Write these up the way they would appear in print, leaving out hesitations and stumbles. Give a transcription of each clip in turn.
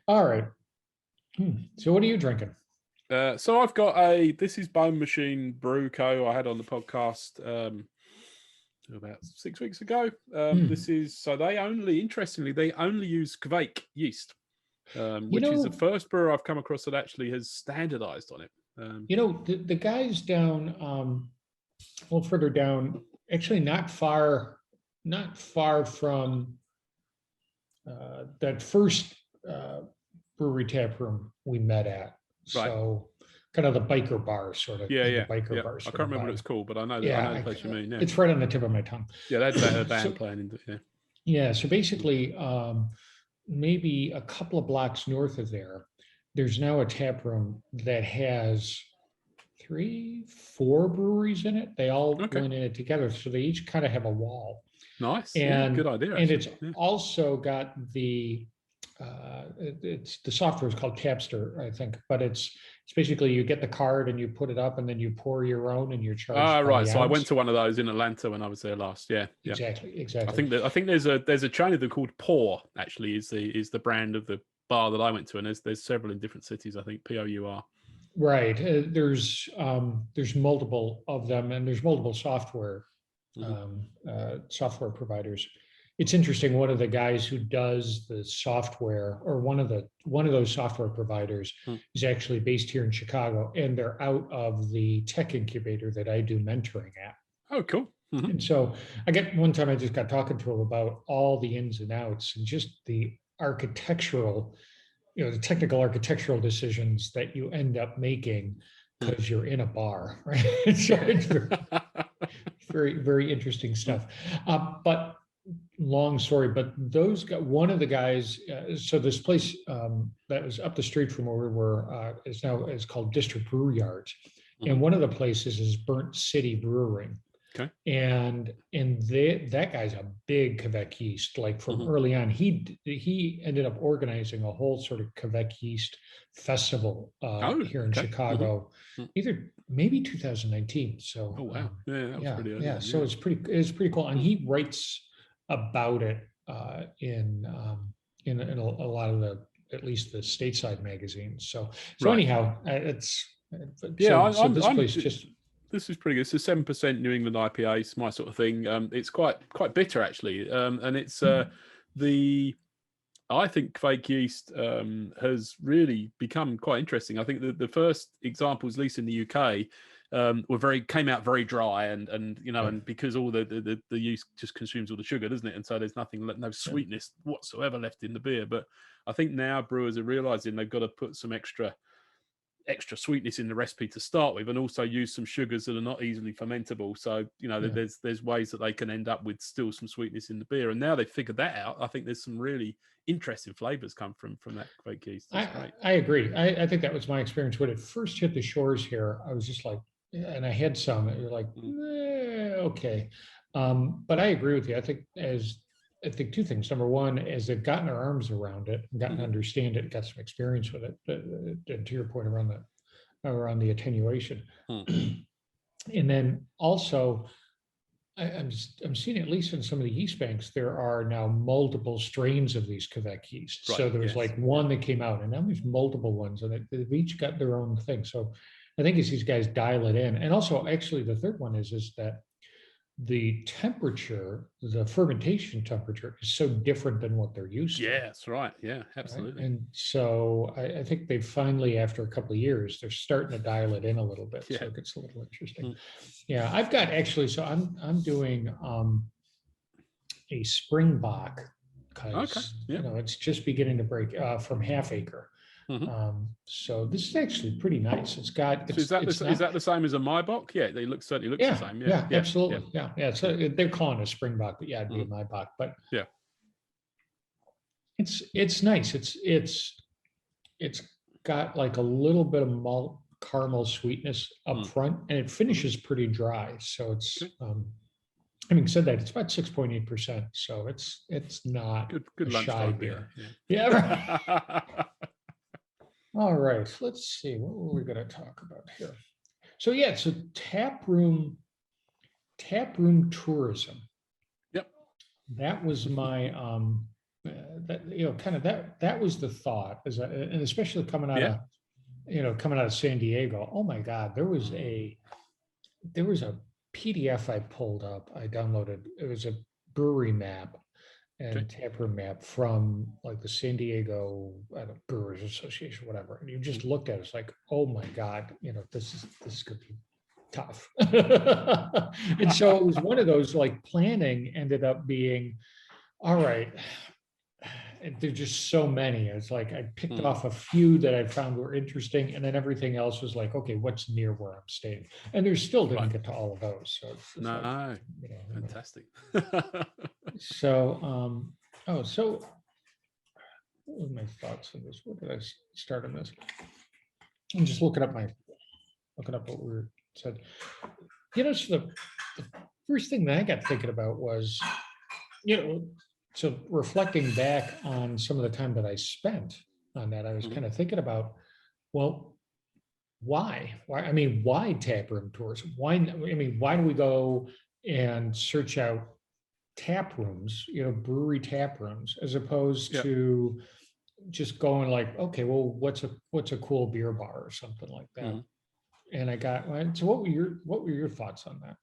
All right. So what are you drinking? So I've got this is Bone Machine Brew Co. I had on the podcast about 6 weeks ago. This is, so interestingly, they only use Kvake yeast, which is the first brewer I've come across that actually has standardized on it. The guys down, a little further down, actually not far from that first brewery tap room we met at. Right. So kind of the biker bar sort of. Yeah. Biker bar. I can't remember what it's called, but I know the place you mean. Yeah. It's right on the tip of my tongue. Yeah, they had a band playing into it. Yeah. Yeah. So basically, maybe a couple of blocks north of there, there's now a tap room that has 3-4 breweries in it. They all went in it together, so they each kind of have a wall. Nice. And good idea. And it's also got the the software is called Tapster, I think, but it's basically you get the card and you put it up and then you pour your own and you're charged. Right. So I went to one of those in Atlanta when I was there last. Yeah. Exactly. I think there's a chain of them called Pour. Actually, is the brand of the bar that I went to, and there's several in different cities. I think POUR. Right. There's multiple of them, and there's multiple software software providers. It's interesting. One of the guys who does the software, or one of those software providers, is actually based here in Chicago, and they're out of the tech incubator that I do mentoring at. Oh, cool. And so one time I just got talking to him about all the ins and outs and just the architectural, the technical architectural decisions that you end up making because you're in a bar, right? So it's very, very interesting stuff. But long story, but one of the guys, so this place that was up the street from where we were is called District Brew Yards. And one of the places is Burnt City Brewing. Okay. And that guy's a big Quebec yeast. Like from early on, he ended up organizing a whole sort of Quebec yeast festival here in Chicago, maybe 2019. So wow, that was pretty early. Yeah, so it's pretty cool, and he writes about it in a lot of at least the stateside magazines. So anyhow, it's this place just. This is pretty good. It's a 7% New England IPA. It's my sort of thing. It's quite bitter actually, and it's I think Kvake yeast has really become quite interesting. I think the first examples, at least in the UK, came out very dry, and because all the yeast just consumes all the sugar, doesn't it? And so there's no sweetness whatsoever left in the beer. But I think now brewers are realizing they've got to put some extra sweetness in the recipe to start with, and also use some sugars that are not easily fermentable. So there's ways that they can end up with still some sweetness in the beer. And now they've figured that out, I think there's some really interesting flavors come from that Kvake yeast. I agree. I think that was my experience when it first hit the shores here. I was just like, and I had some. You're like, okay, but I agree with you. I think two things. Number one, as they've gotten their arms around it, gotten to understand it, got some experience with it. And to your point around the attenuation, and then also, I'm seeing, at least in some of the yeast banks, there are now multiple strains of these Quebec yeasts. Right, so there was like one that came out, and now there's multiple ones, and they've each got their own thing. So I think as these guys dial it in, and also actually the third one is that the fermentation temperature is so different than what they're used to. Yeah, that's right. Yeah, absolutely. Right? And so I think they finally, after a couple of years, they're starting to dial it in a little bit. Yeah. So it gets a little interesting. Yeah, I've got actually, so I'm doing a Springbok, because it's just beginning to break from Half Acre. So this is actually pretty nice. It's got. Is that the same as a Maibach? Yeah, they certainly looks the same. Yeah, absolutely. Yeah. So they're calling it a Springbok, but it'd be a Maibach. But yeah, it's nice. It's got like a little bit of malt caramel sweetness up front, and it finishes pretty dry. So it's. Having said that, it's about 6.8%. So it's not good lunchtime beer. Yeah. Right. All right, let's see, what were we going to talk about here? So Taproom tourism. Yep. That was my that, kind of that was the thought, and especially coming out Yeah. of, coming out of San Diego. Oh my God, there was a PDF I pulled up, I downloaded. It was a brewery map Okay. and taproom map from like the San Diego, I don't know, Brewers Association, whatever. And you just looked at it, it's like, oh my God, this could be tough. And so it was one of those, like, planning ended up being, all right, and there's just so many. It's like I picked Mm. off a few that I found were interesting, and then everything else was like, okay, what's near where I'm staying? And there still didn't Right. get to all of those. So it's just like, No, you know, fantastic. so so what were my thoughts on this? What did I start on this? I'm just looking up what we said. So the first thing that I got thinking about was, so reflecting back on some of the time that I spent on that, I was Mhm. kind of thinking about, well, why? I mean, why taproom tours? Why? I mean, why do we go and search out tap rooms, brewery tap rooms, as opposed Yeah. to just going like, okay, well, what's a cool beer bar or something like that? Mhm. And I got, so what were your thoughts on that?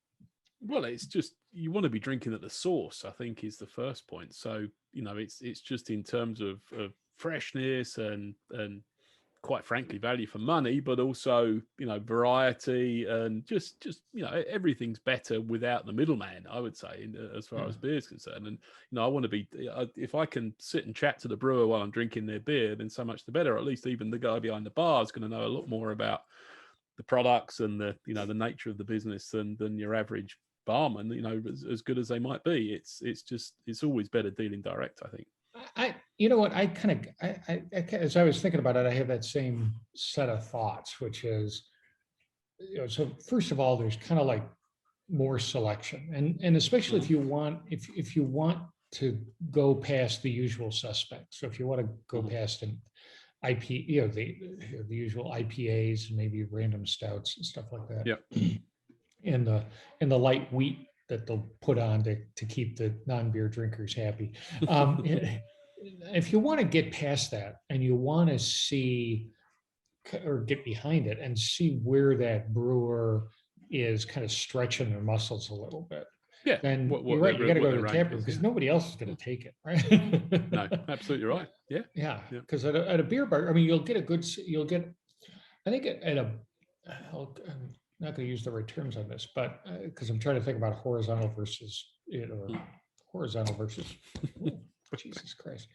Well, it's just you want to be drinking at the source, I think, is the first point. So, it's just in terms of freshness and quite frankly value for money, but also variety and just everything's better without the middleman, I would say, as far Yeah. as beer is concerned. And I want to be if I can sit and chat to the brewer while I'm drinking their beer, then so much the better. Or at least even the guy behind the bar is going to know a lot more about the products and the nature of the business than your average barman, as good as they might be. It's always better dealing direct, I think. You know what, I kind of, as I was thinking about it, I have that same set of thoughts, which is, so first of all, there's kind of like more selection, and especially Mhm. if you want to go past the usual suspects. So if you want to go Mhm. past an IP, the usual IPAs and maybe random stouts and stuff like that, Yeah. and the light wheat that they'll put on to keep the non-beer drinkers happy. If you want to get past that and you want to see or get behind it and see where that brewer is kind of stretching their muscles a little bit, Yeah. then you're What right. You got to what go to their the range tap room is. because Yeah. nobody else is going to take it, right? No, absolutely right. Yeah. Yeah, Yeah. because at a beer bar, I mean, you'll get, I think at a, I'm not going to use the right terms on this, but because I'm trying to think about horizontal versus, Mm. horizontal versus, ooh, Jesus Christ.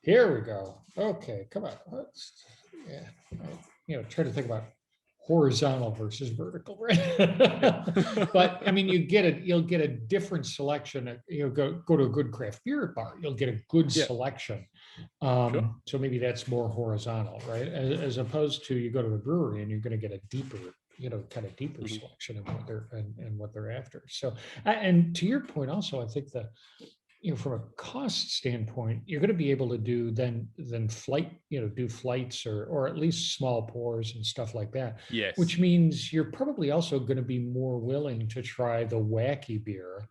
Here we go. Okay, come on. Yeah, try to think about horizontal versus vertical, right? But I mean, you'll get a different selection. Go to a good craft beer bar, you'll get a good Yeah. selection. Sure. So maybe that's more horizontal, right? As opposed to, you go to a brewery and you're going to get a deeper, kind of deeper Mhm. selection of what they're and what they're after. So, and to your point also, I think that, from a cost standpoint, you're going to be able to do then flight, do flights or at least small pours and stuff like that, Yes. which means you're probably also going to be more willing to try the wacky beer.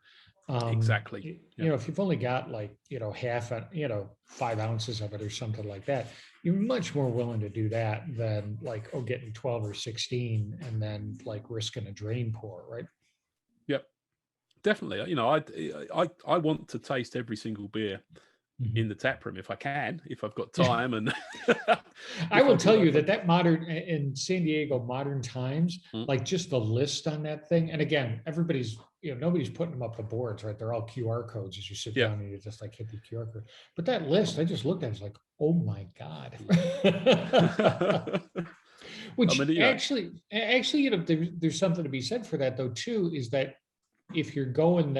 Exactly. Yeah. If you've only got like, half, 5 ounces of it or something like that, you're much more willing to do that than like, getting 12 or 16 and then like risking a drain pour, right? Yep. Definitely. I want to taste every single beer Mhm. in the tap room if I can, if I've got Yeah. time, and I will tell you if I, that modern in San Diego, modern times, Mm. like just the list on that thing. And again, everybody's, nobody's putting them up the boards, right? They're all QR codes as you sit Yeah. down and you just like hit the QR code. But that list, I just looked at it, it's like, oh my God. I Which mean, actually, there's something to be said for that though, too, is that if you're going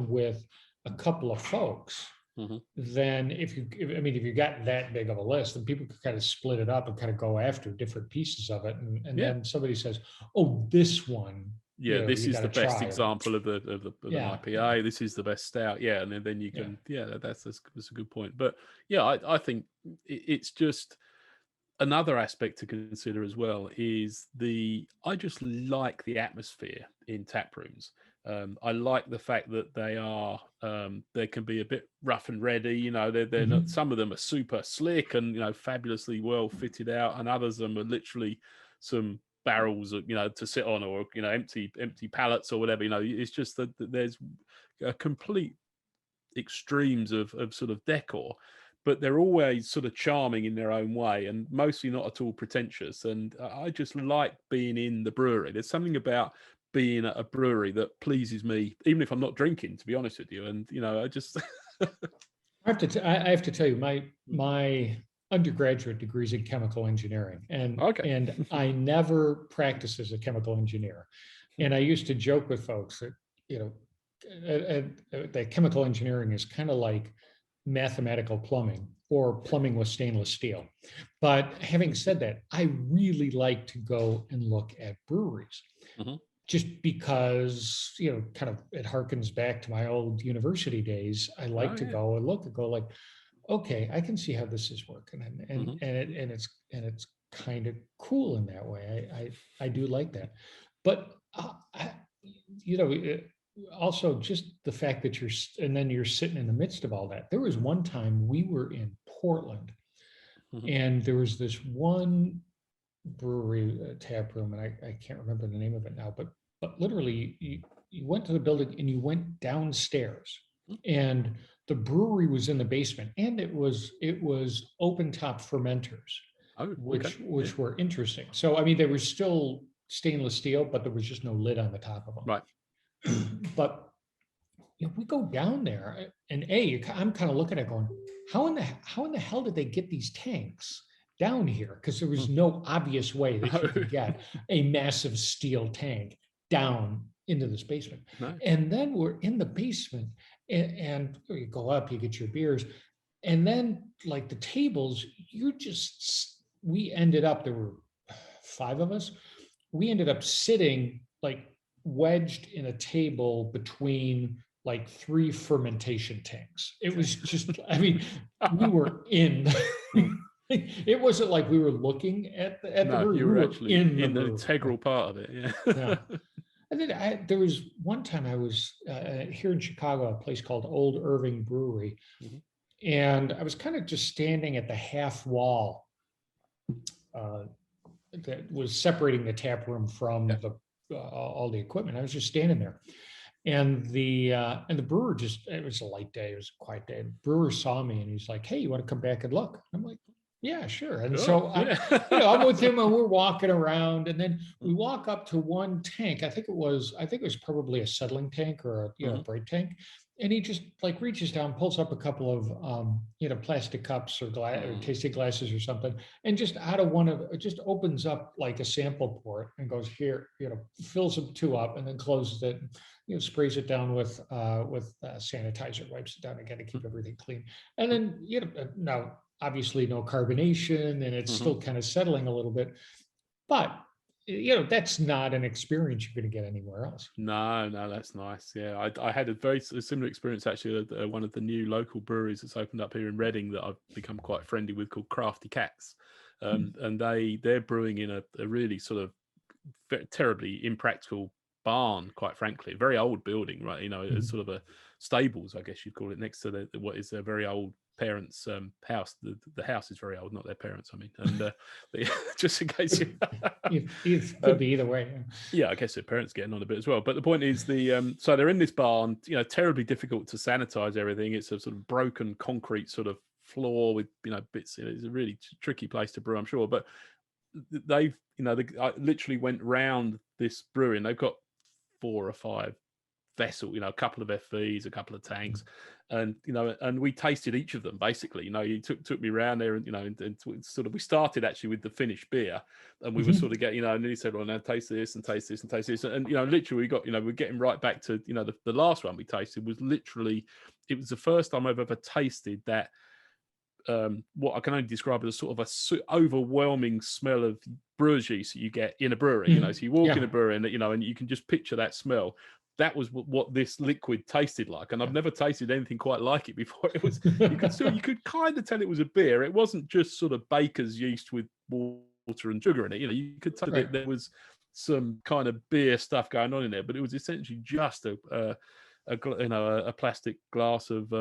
with a couple of folks, Mhm. then if you got that big of a list, then people could kind of split it up and kind of go after different pieces of it. And Yeah. then somebody says, oh, this one, Yeah, this you is got the to best try. example of an Yeah. IPA. This is the best stout. Yeah, and then you Yeah. can. Yeah, that's a good point. But yeah, I think it's just another aspect to consider as well is I just like the atmosphere in tap rooms. I like the fact that they can be a bit rough and ready. You know, they're not. Some of them are super slick and fabulously well fitted out, and others of them are literally some barrels, to sit on, or empty pallets or whatever. It's just that there's a complete extremes of sort of decor, but they're always sort of charming in their own way and mostly not at all pretentious. And I just like being in the brewery. There's something about being at a brewery that pleases me, even if I'm not drinking, to be honest with you. And I just I have to tell you, my undergraduate degree is in chemical engineering, and I never practiced as a chemical engineer. And I used to joke with folks that that chemical engineering is kind of like mathematical plumbing, or plumbing with stainless steel. But having said that, I really like to go and look at breweries. Just because, kind of it harkens back to my old university days. I like to go and look and go like, okay, I can see how this is working, and it's kind of cool in that way. I do like that, but also just the fact that you're sitting in the midst of all that. There was one time we were in Portland, and there was this one brewery, Taproom, and I can't remember the name of it now, but literally you went to the building and you went downstairs, and the brewery was in the basement, and it was open top fermenters, which were interesting. So I mean, they were still stainless steel, but there was just no lid on the top of them. Right. But we go down there, and I'm kind of looking at it going, how in the hell did they get these tanks down here? Because there was no obvious way that you could get a massive steel tank down into this basement. Nice. And then we're in the basement, and you go up, you get your beers, and then like the tables, we ended up, there were 5 of us, we ended up sitting like wedged in a table between like 3 fermentation tanks. It was just, I mean, we were in. It wasn't like we were looking at the brewery. You were actually in the integral part of it. Yeah. And then there was one time I was here in Chicago, a place called Old Irving Brewery, and I was kind of just standing at the half wall that was separating the tap room from all the equipment. I was just standing there, and the brewer it was a light day, it was a quiet day. The brewer saw me and he's like, "Hey, you want to come back and look?" I'm like, "Yeah, sure." And so I'm with him, and we're walking around, and then we walk up to one tank. I think it was probably a settling tank or a bright tank. And he just like reaches down, pulls up a couple of plastic cups or tasting glasses or something, and just out of one of it, just opens up like a sample port and goes, "Here," fills them 2 up, and then closes it, sprays it down with sanitizer, wipes it down again to keep everything clean. And then now obviously no carbonation, and it's still kind of settling a little bit, but that's not an experience you're going to get anywhere else. No, that's nice. Yeah, I had a very similar experience actually at one of the new local breweries that's opened up here in Reading that I've become quite friendly with, called Crafty Cats, and they're brewing in a really sort of terribly impractical barn, quite frankly, a very old building, right? It's sort of a stables, I guess you'd call it, next to what is a very old parents' house. The house is very old, not their parents, I mean, and just in case it could be either way. Yeah, I guess their parents getting on a bit as well. But the point is, so they're in this barn, terribly difficult to sanitize everything. It's a sort of broken concrete sort of floor with bits. It's a really tricky place to brew, I'm sure. But they've I literally went round this brewery, and they've got 4 or 5 vessel, a couple of FVs, a couple of tanks, and and we tasted each of them basically. He took me around there, and sort of, we started actually with the finished beer, and we were sort of getting, and then he said, "Well, now taste this and taste this and taste this," and literally we got, we're getting right back to the last one we tasted was literally, it was the first time I've ever tasted that. What I can only describe as a sort of a overwhelming smell of brewer's yeast that you get in a brewery. So you walk in a brewery, and and you can just picture that smell. That was what this liquid tasted like, and I've never tasted anything quite like it before. It was, you could kind of tell it was a beer. It wasn't just sort of baker's yeast with water and sugar in it. You could tell that there was some kind of beer stuff going on in there, but it was essentially just a plastic glass of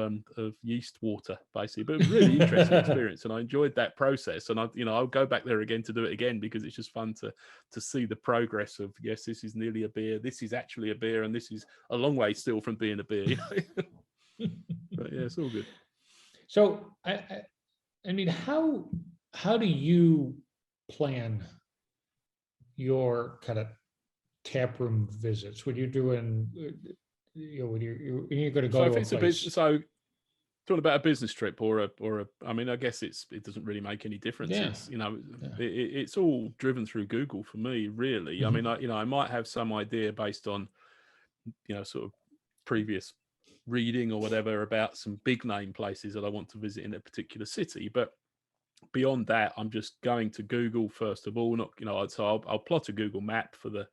yeast water, basically. But it was a really interesting experience, and I enjoyed that process. And I'll go back there again to do it again, because it's just fun to see the progress of, yes, this is nearly a beer, this is actually a beer, and this is a long way still from being a beer. But yeah, it's all good. So I mean, how do you plan your kind of taproom visits? When you're doing, when you're going to go So if to a it's place. Talking about a business trip or a, I mean, I guess it doesn't really make any difference. Yeah. It's, it's all driven through Google for me, really. I mean, I might have some idea based on, sort of previous reading or whatever about some big name places that I want to visit in a particular city. But beyond that, I'm just going to Google first of all. Not, so I'll plot a Google map for the,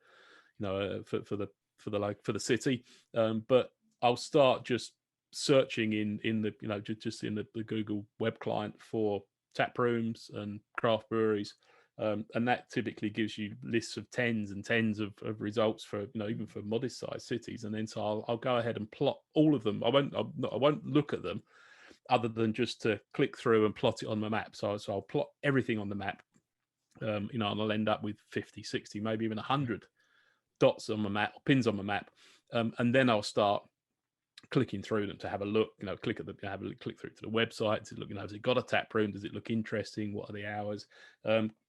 for the city. But I'll start just searching in the, just in the Google web client for tap rooms and craft breweries. And that typically gives you lists of tens and tens of results for, even for modest sized cities. And then so I'll go ahead and plot all of them. I won't look at them other than just to click through and plot it on my map. So I'll plot everything on the map, and I'll end up with 50, 60, maybe even 100 dots on my map, pins on my map. And then I'll start clicking through them to have a look, click through to the website to look, has it got a tap room? Does it look interesting? What are the hours?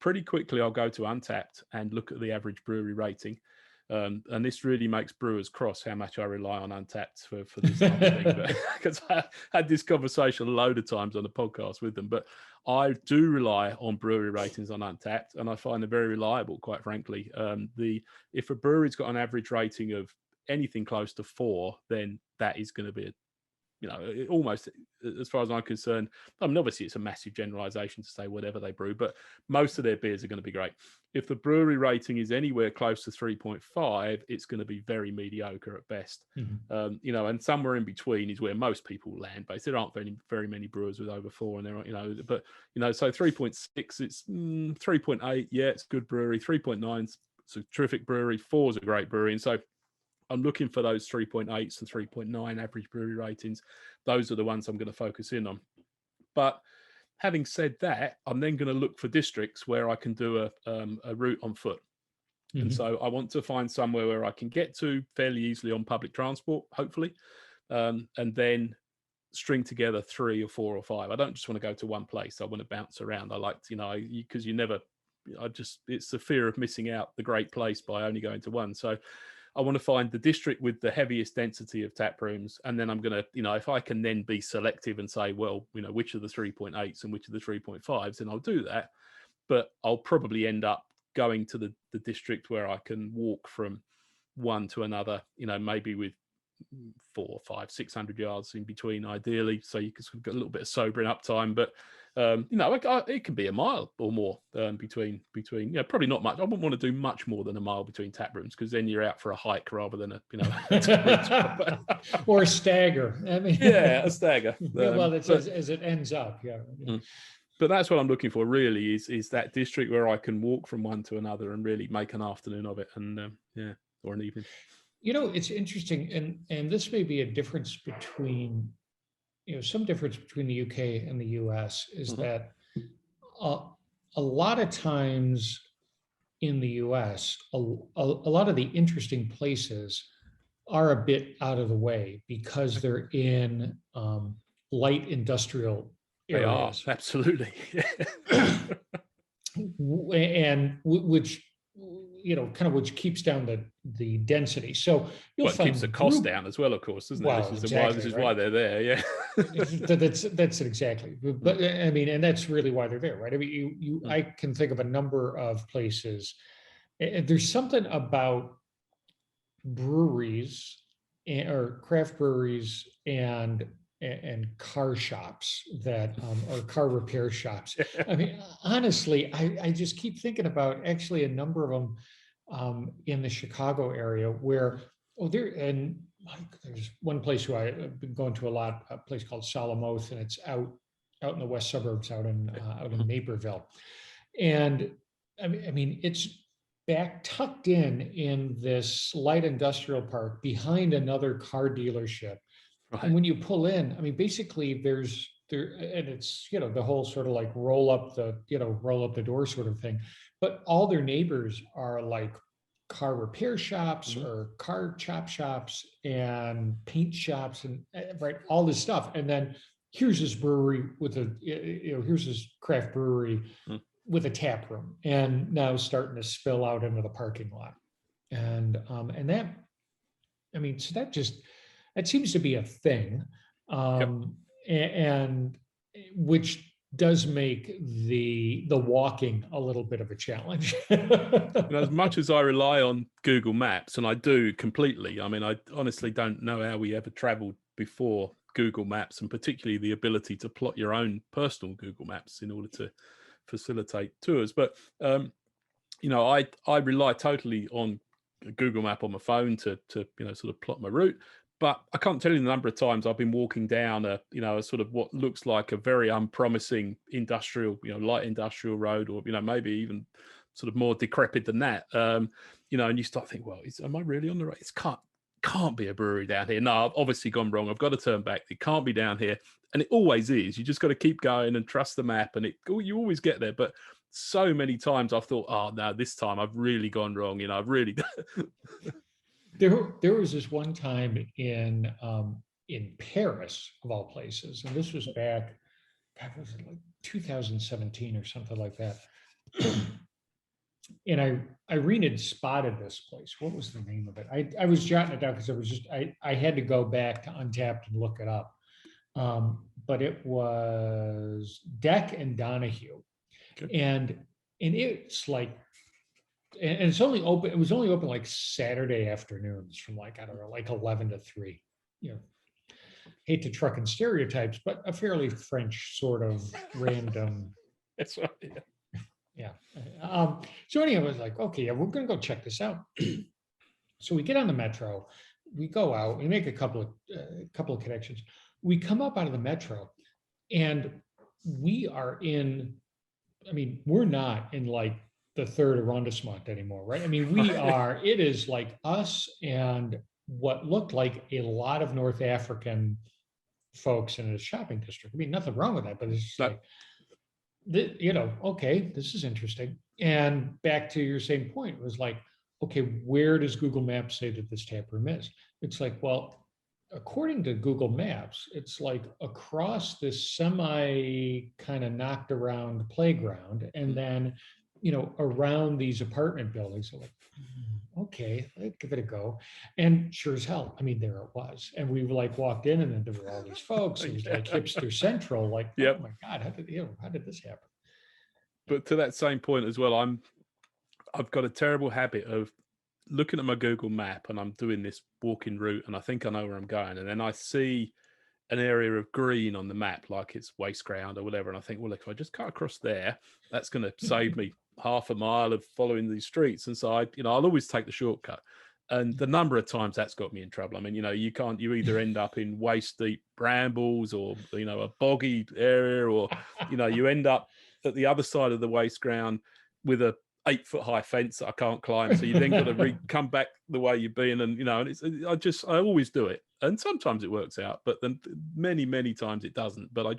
Pretty quickly, I'll go to Untapped and look at the average brewery rating. And this really makes brewers cross how much I rely on Untapped for this type of thing. Because I had this conversation a load of times on the podcast with them. But I do rely on brewery ratings on Untapped, and I find them very reliable, quite frankly. If a brewery's got an average rating of anything close to 4, then that is going to be almost, as far as I'm concerned, I mean, obviously it's a massive generalization to say whatever they brew, but most of their beers are going to be great. If the brewery rating is anywhere close to 3.5, it's going to be very mediocre at best. And somewhere in between is where most people land based. There aren't very many brewers with over 4, and there are, but so 3.6, it's 3.8, yeah, it's a good brewery. 3.9, it's a terrific brewery. 4 is a great brewery. And so I'm looking for those 3.8s and 3.9 average brewery ratings. Those are the ones I'm going to focus in on. But having said that, I'm then going to look for districts where I can do a route on foot. And so I want to find somewhere where I can get to fairly easily on public transport, hopefully, and then string together 3 or 4 or 5. I don't just want to go to one place. I want to bounce around. I like to, because it's the fear of missing out the great place by only going to one. So I want to find the district with the heaviest density of tap rooms. And then I'm going to, if I can then be selective and say, well, which are the 3.8s and which are the 3.5s, then I'll do that. But I'll probably end up going to the district where I can walk from one to another, maybe with 400, 500, 600 yards in between, ideally. So you can sort of get a little bit of sobering up time. But it can be a mile or more between. Probably not much. I wouldn't want to do much more than a mile between tap rooms, because then you're out for a hike rather than a or a stagger. I mean, yeah, a stagger. Well, that's as it ends up. Yeah. But that's what I'm looking for, really, is that district where I can walk from one to another and really make an afternoon of it, and or an evening. It's interesting, and this may be a difference between. Some difference between the UK and the US is that a lot of times in the US, a lot of the interesting places are a bit out of the way because they're in light industrial areas. They are, absolutely. And which which keeps down the density. So you'll find keeps the cost down as well, of course, doesn't it? This is why they're there. Yeah. that's it exactly. But I mean, and that's really why they're there, right? I mean, I can think of a number of places. There's something about breweries or craft breweries and car shops that or car repair shops. I mean, honestly, I just keep thinking about actually a number of them in the Chicago area where there's one place who I've been going to a lot, a place called Solomoth, and it's out in the west suburbs, out in Naperville. And I mean, it's back tucked in this light industrial park behind another car dealership. And Right. when you pull in, I mean, basically and it's, the whole sort of like roll up the door sort of thing. But all their neighbors are like car repair shops Mhm. or car chop shops and paint shops and right, all this stuff. And then here's this brewery here's this craft brewery Mm. with a tap room and now starting to spill out into the parking lot. And that, I mean, so that seems to be a thing, Yep. and which does make the walking a little bit of a challenge. As much as I rely on Google Maps, and I do completely, I mean, I honestly don't know how we ever traveled before Google Maps, and particularly the ability to plot your own personal Google Maps in order to facilitate tours. But I rely totally on a Google Map on my phone to sort of plot my route. But I can't tell you the number of times I've been walking down a sort of what looks like a very unpromising industrial, light industrial road, or maybe even sort of more decrepit than that. And you start thinking, well, am I really on the right? It can't be a brewery down here. No, I've obviously gone wrong. I've got to turn back. It can't be down here, and it always is. You just got to keep going and trust the map, and you always get there. But so many times I've thought, oh no, this time I've really gone wrong. I've really. There was this one time in Paris, of all places, and this was back, God, was it like 2017 or something like that? And Irene had spotted this place. What was the name of it? I was jotting it down because I had to go back to Untapped and look it up. But it was Deck and Donahue. Okay. And it's like, and it's only open, it was only open like Saturday afternoons from like, I don't know, like 11 to 3. Hate to truck in stereotypes, but a fairly French sort of random. That's right. Yeah. Yeah. So anyway, I was like, okay, yeah, we're going to go check this out. So we get on the metro, we go out, we make a couple of connections. We come up out of the metro, and we are in. I mean, we're not in like the third arrondissement anymore, right? I mean, we are. It is like us and what looked like a lot of North African folks in a shopping district. I mean, nothing wrong with that, but it's just No. like, okay, this is interesting. And back to your same point, it was like, okay, where does Google Maps say that this tap room is? It's like, well, according to Google Maps, it's like across this semi kind of knocked around playground, and then, around these apartment buildings. So like, okay, let's give it a go. And sure as hell, I mean, there it was. And we like walked in, and then there were all these folks. It was like hipster central, like, Yep. oh my God, how did this happen? But to that same point as well, I've got a terrible habit of looking at my Google map, and I'm doing this walking route, and I think I know where I'm going, and then I see an area of green on the map, like it's waste ground or whatever, and I think, well, if I just cut across there, that's going to save me half a mile of following these streets. And so I'll always take the shortcut. And the number of times that's got me in trouble. I mean, you either end up in waist deep brambles, or a boggy area, or you end up at the other side of the waste ground with a 8-foot high fence that I can't climb. So you then got to come back the way you've been, and I always do it, and sometimes it works out, but then many times it doesn't. But I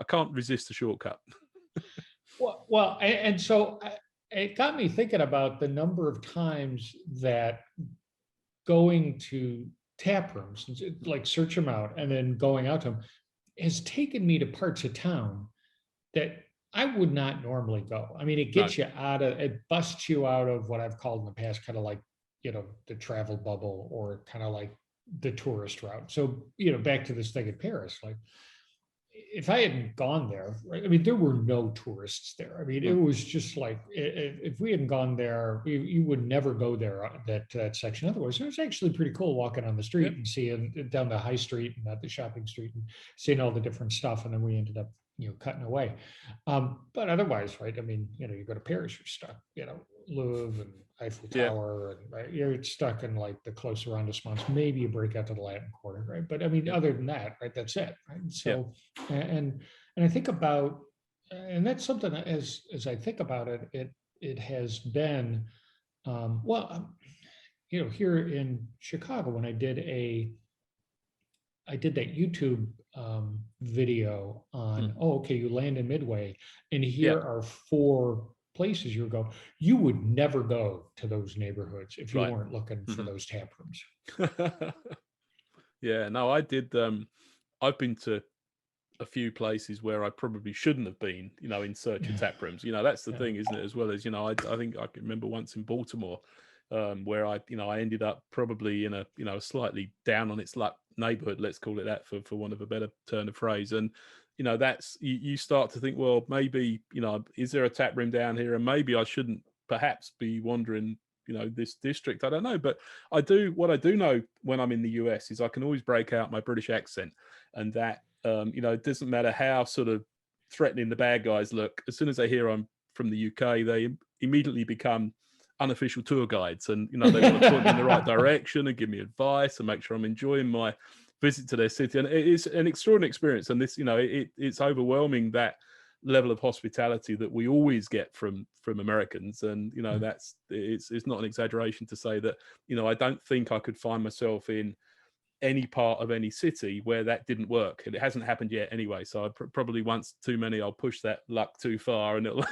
can't resist the shortcut. Well, and so it got me thinking about the number of times that going to tap rooms, like search them out, and then going out to them, has taken me to parts of town that I would not normally go. I mean, it gets you it busts you out of what I've called in the past, kind of like, the travel bubble, or kind of like the tourist route. So, back to this thing in Paris, like, if I hadn't gone there, right? I mean, there were no tourists there. I mean, it was just like, if we hadn't gone there, you would never go there, that section. Otherwise, it was actually pretty cool walking on the street and seeing down the high street and the shopping street and seeing all the different stuff. And then we ended up, cutting away. But otherwise, right? I mean, you go to Paris, you're stuck, Louvre and Eiffel Tower, and right, you're stuck in like the closer arrondissements. Maybe you break out to the Latin Quarter, right? But I mean, other than that, right, that's it, right? So, and I think about, and that's something, as I think about it, it has been Here in Chicago, when I did that YouTube video on, oh, okay, you land in Midway, and Yeah. here are 4 places you go. You would never go to those neighborhoods if you Right. weren't looking for those tap rooms. Yeah, no, I did. I've been to a few places where I probably shouldn't have been, in search of tap rooms. That's the Yeah. thing, isn't it? As well as, I think I can remember once in Baltimore, where I ended up probably in a slightly down on its luck neighborhood, let's call it that, for want of a better turn of phrase. And, that's, you start to think, well, maybe, is there a tap room down here? And maybe I shouldn't perhaps be wandering, this district. I don't know. But what I do know when I'm in the US is I can always break out my British accent, and that, it doesn't matter how sort of threatening the bad guys look. As soon as they hear I'm from the UK, they immediately become unofficial tour guides, and they want to point me in the right direction and give me advice and make sure I'm enjoying my visit to their city. And it is an extraordinary experience. And this, it's overwhelming, that level of hospitality that we always get from Americans. And that's it's not an exaggeration to say that I don't think I could find myself in any part of any city where that didn't work, and it hasn't happened yet anyway. So I probably once too many, I'll push that luck too far, and it'll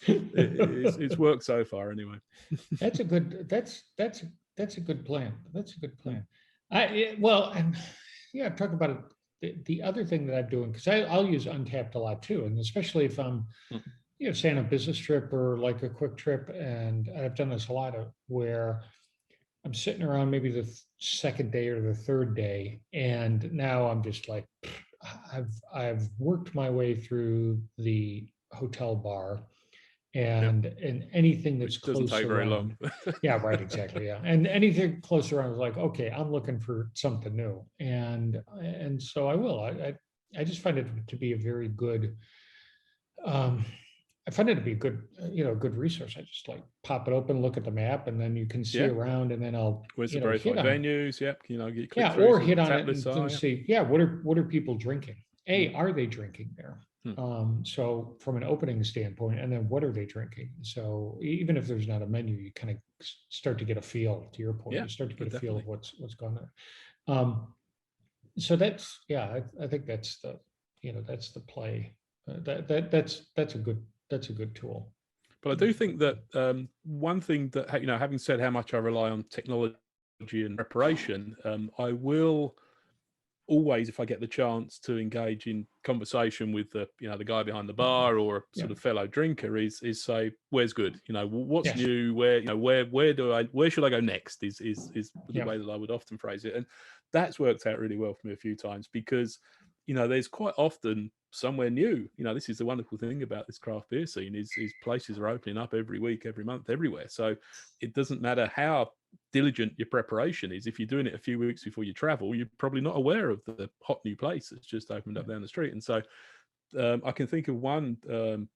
it's worked so far anyway. That's a good. That's a good plan. That's a good plan. Yeah. Talk about it. The other thing that I'm doing, because I'll use Untapped a lot too, and especially if I'm, say on a business trip or like a quick trip, and I've done this a lot of where I'm sitting around maybe the second day or the third day, and now I'm just like, I've worked my way through the hotel bar, and anything that's Which doesn't close take very around. long. Yeah, right, exactly. Yeah, and anything close around is like, okay, I'm looking for something new, and so I will. I just find it to be a very good. Um, I find it to be a good, good resource. I just like pop it open, look at the map, and then you can see Yeah. around, and then I'll, Where's the hit verified on, venues? Yep. Get click yeah, through or so hit the on tap it lists and are. Yeah. see, yeah, what are people drinking? A, are they drinking there? So from an opening standpoint, and then what are they drinking? So even if there's not a menu, you kind of start to get a feel. To your point, Yeah, you start to get a feel definitely. of what's going on. So that's, yeah, I think that's that's the play. That's a good tool. But I do think that one thing that, having said how much I rely on technology and preparation, I will always, if I get the chance to engage in conversation with the the guy behind the bar or a sort of fellow drinker, is say, where's good? What's Yes. new? Where where should I go next? Is the way that I would often phrase it, and that's worked out really well for me a few times, because there's quite often somewhere new. This is the wonderful thing about this craft beer scene, is places are opening up every week, every month, everywhere. So it doesn't matter how diligent your preparation is. If you're doing it a few weeks before you travel, you're probably not aware of the hot new place that's just opened up down the street. And so I can think of one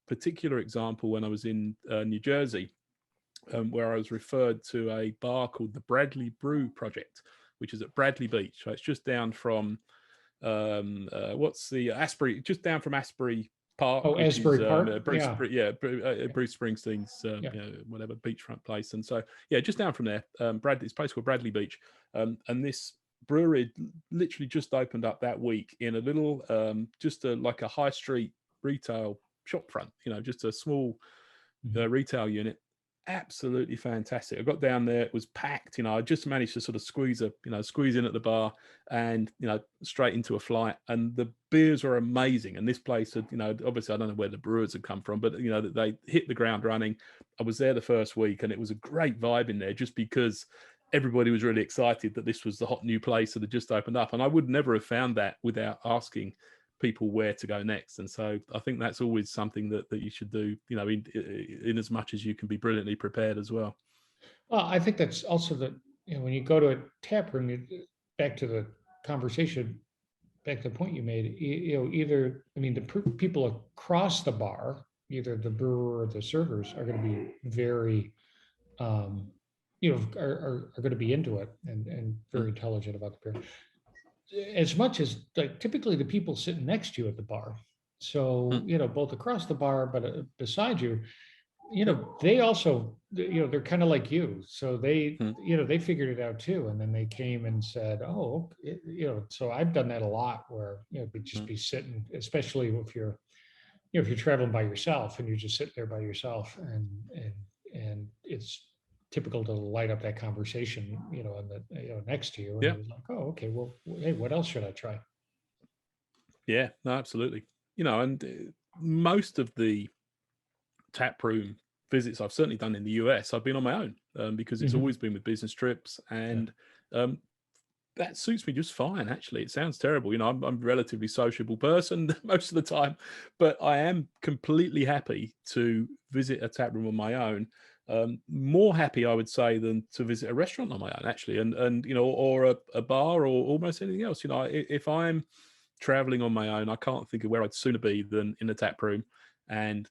particular example when I was in New Jersey, where I was referred to a bar called the Bradley Brew Project, which is at Bradley Beach. So it's just down from what's the Asbury, just down from Asbury Park, Oh, which Asbury is Park. Bruce, Yeah. Bruce Springsteen's Yeah. whatever beachfront place. And so just down from there, it's a place called Bradley Beach, and this brewery literally just opened up that week in a little like a high street retail shop front, just a small retail unit. Absolutely fantastic. I got down there, it was packed. I just managed to sort of squeeze in at the bar, and straight into a flight. And the beers were amazing. And this place had, obviously I don't know where the brewers had come from, but they hit the ground running. I was there the first week, and it was a great vibe in there, just because everybody was really excited that this was the hot new place that had just opened up. And I would never have found that without asking people where to go next. And so I think that's always something that you should do, in as much as you can be brilliantly prepared as well. Well, I think that's also when you go to a tap room, back to the conversation, back to the point you made, either, the people across the bar, either the brewer or the servers, are going to be very, are going to be into it and very intelligent about the beer. As much as, like, typically the people sitting next to you at the bar. So, both across the bar, but beside you, they also, they're kind of like you. So they, Hmm. they figured it out too. And then they came and said, oh, so I've done that a lot where, we'd just Hmm. be sitting, especially if you're traveling by yourself and you're just sitting there by yourself and it's typical to light up that conversation, on the, next to you. And Yeah. you're like, oh, okay, well, hey, what else should I try? Yeah, no, absolutely. And most of the taproom visits I've certainly done in the US, I've been on my own because it's Mhm. always been with business trips, Yeah. and um, that suits me just fine. Actually, it sounds terrible. I'm a relatively sociable person most of the time, but I am completely happy to visit a taproom on my own. More happy, I would say, than to visit a restaurant on my own, actually, and or a bar or almost anything else. If I'm traveling on my own, I can't think of where I'd sooner be than in a tap room. And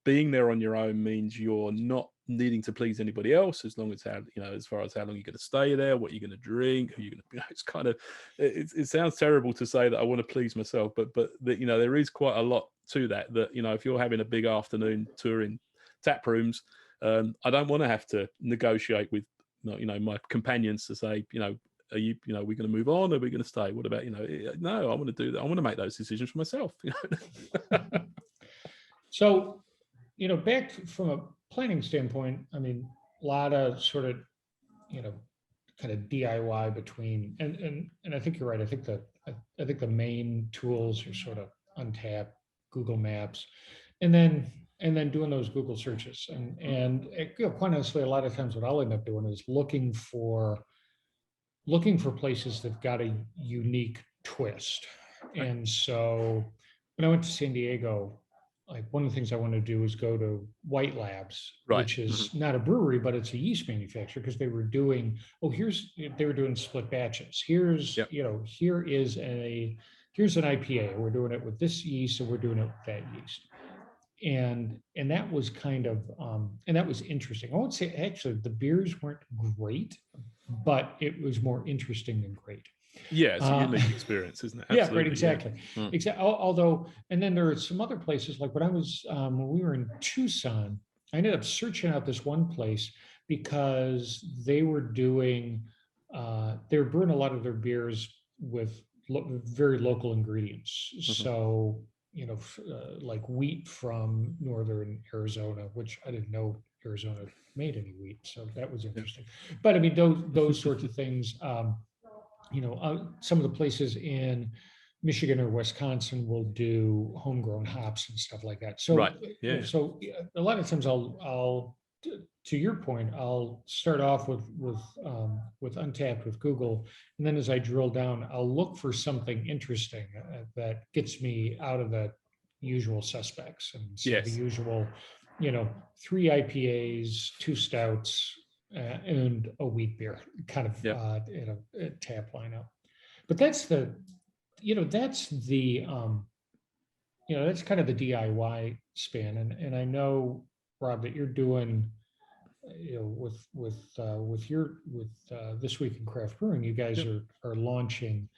being there on your own means you're not needing to please anybody else, as long as as far as how long you're going to stay there, what you're going to drink, who you're going to. It's kind of it sounds terrible to say that I want to please myself, but there is quite a lot to that. That if you're having a big afternoon tour in tap rooms, I don't want to have to negotiate with my companions to say are you we're going to move on, or are we going to stay? What about no, I want to do that. I want to make those decisions for myself. So, back from a planning standpoint, I mean, a lot of sort of, you know, kind of DIY between, and I think you're right. I think the main tools are sort of Untap, Google Maps, and then doing those Google searches. And quite honestly, a lot of times what I'll end up doing is looking for places that've got a unique twist. Right. And so when I went to San Diego, like one of the things I wanted to do was go to White Labs, Right. which Mhm. is not a brewery, but it's a yeast manufacturer because they were doing split batches. Yep. Here's an IPA. We're doing it with this yeast and we're doing it with that yeast. And that was and that was interesting. I won't say actually the beers weren't great, but it was more interesting than great. Yeah, it's a Uh, unique experience, isn't it? yeah, right, Absolutely. Yeah. exactly. Mm. Exactly. Although, and then there are some other places like when we were in Tucson, I ended up searching out this one place because they were brewing a lot of their beers with very local ingredients. Mhm. So, like wheat from northern Arizona, which I didn't know Arizona made any wheat. So that was Yeah. interesting. But I mean, those sorts of things. Some of the places in Michigan or Wisconsin will do homegrown hops and stuff like that. Right. So, Yeah. a lot of times to your point, I'll start off with Untapped with Google, and then as I drill down, I'll look for something interesting that gets me out of the usual suspects. And so the Yes. usual, 3 IPAs, 2 stouts, and a wheat beer kind of Yep. tap lineup. But that's kind of the DIY span. And I know, Rob, that you're doing, with This Week in Craft Brewing, you guys Yep. are launching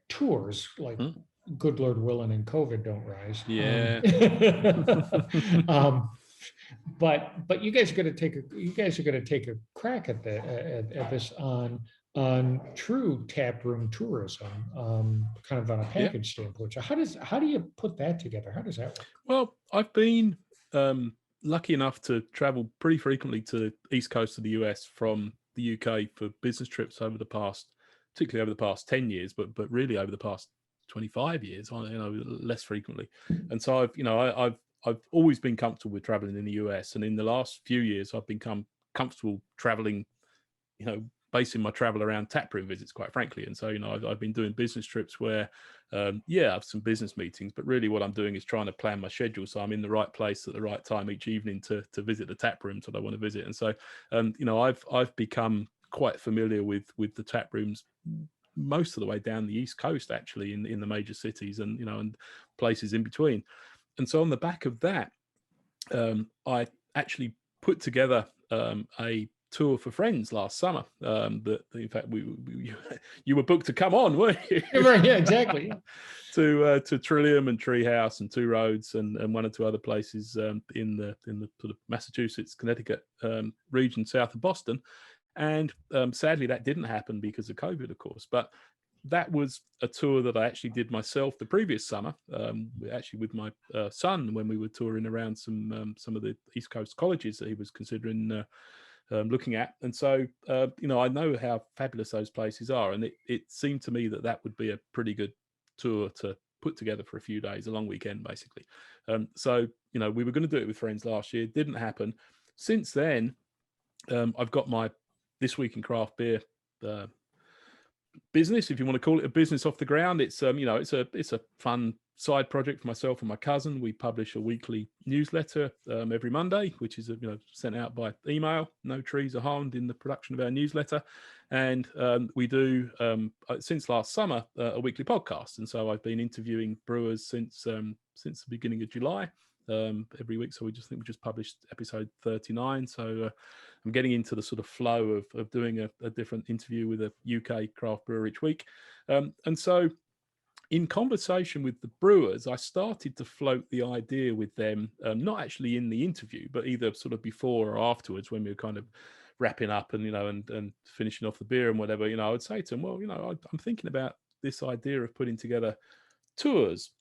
tours like Mm. good Lord willing and COVID don't rise. Yeah. But you guys are going to take a crack at this on true tap room tourism, kind of on a Yeah. package standpoint. So how do you put that together? How does that work? Well, I've been lucky enough to travel pretty frequently to the east coast of the US from the UK for business trips over the past, particularly over the past 10 years, but really over the past 25 years, less frequently. And so I've always been comfortable with traveling in the US, and in the last few years I've become comfortable traveling, basing my travel around taproom visits, quite frankly. And so, I've been doing business trips where, I have some business meetings, but really what I'm doing is trying to plan my schedule so I'm in the right place at the right time each evening to visit the tap rooms that I want to visit. And so, I've become quite familiar with the tap rooms most of the way down the East Coast, actually, in the major cities and places in between. And so on the back of that, I actually put together a tour for friends last summer. That in fact you were booked to come on, weren't you? Yeah, exactly. Yeah. To Trillium and Treehouse and Two Roads and one or two other places in the sort of Massachusetts, Connecticut region south of Boston. And sadly, that didn't happen because of COVID, of course. But that was a tour that I actually did myself the previous summer, actually with my son, when we were touring around some of the East Coast colleges that he was considering looking at. And so, I know how fabulous those places are. And it seemed to me that would be a pretty good tour to put together for a few days, a long weekend, basically. So, we were going to do it with friends last year. It didn't happen. Since then, I've got my This Week in Craft Beer business, if you want to call it a business, off the ground. It's it's a fun side project for myself and my cousin. We publish a weekly newsletter every Monday, which is sent out by email. No trees are harmed in the production of our newsletter. And we do since last summer a weekly podcast. And so I've been interviewing brewers since the beginning of July every week. So we just published episode 39. So I'm getting into the sort of flow of doing a different interview with a UK craft brewer each week. And so in conversation with the brewers, I started to float the idea with them, not actually in the interview, but either sort of before or afterwards when we were kind of wrapping up and, and finishing off the beer and whatever, I would say to them, well, I'm thinking about this idea of putting together tours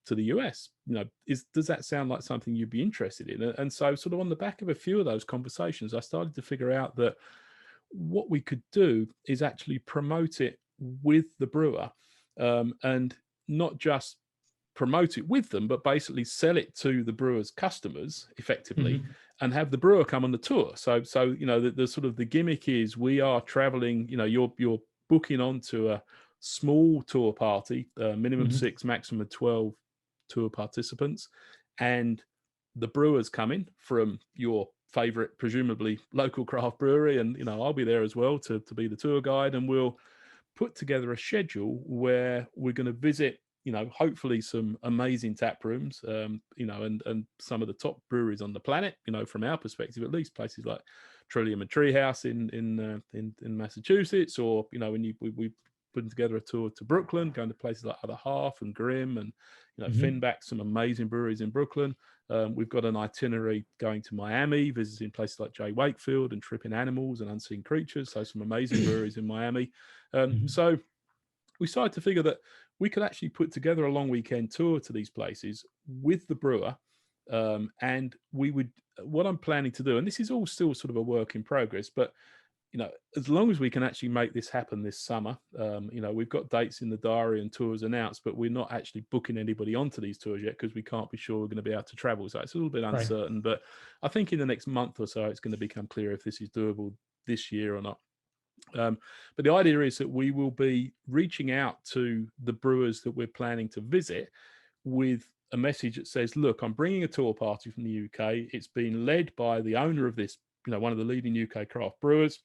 to the US. Does that sound like something you'd be interested in? And so sort of on the back of a few of those conversations, I started to figure out that what we could do is actually promote it with the brewer, and not just promote it with them, but basically sell it to the brewer's customers effectively, and have the brewer come on the tour. So the sort of the gimmick is we are traveling, you're booking onto a small tour party, minimum 6, maximum 12 tour participants, and the brewers coming from your favorite, presumably local craft brewery, and I'll be there as well to be the tour guide, and we'll put together a schedule where we're going to visit hopefully some amazing tap rooms, and some of the top breweries on the planet, from our perspective at least, places like Trillium and Treehouse in Massachusetts, or when we putting together a tour to Brooklyn, going to places like Other Half and Grimm, and Finback, some amazing breweries in Brooklyn. We've got an itinerary going to Miami, visiting places like J. Wakefield and Tripping Animals and Unseen Creatures, so some amazing breweries in Miami. So we started to figure that we could actually put together a long weekend tour to these places with the brewer, and we would, what I'm planning to do, and this is all still sort of a work in progress, but as long as we can actually make this happen this summer, we've got dates in the diary and tours announced, but we're not actually booking anybody onto these tours yet because we can't be sure we're going to be able to travel. So it's a little bit uncertain, right. But I think in the next month or so, it's going to become clear if this is doable this year or not. But the idea is that we will be reaching out to the brewers that we're planning to visit with a message that says, look, I'm bringing a tour party from the UK. It's been led by the owner of this, one of the leading UK craft brewers.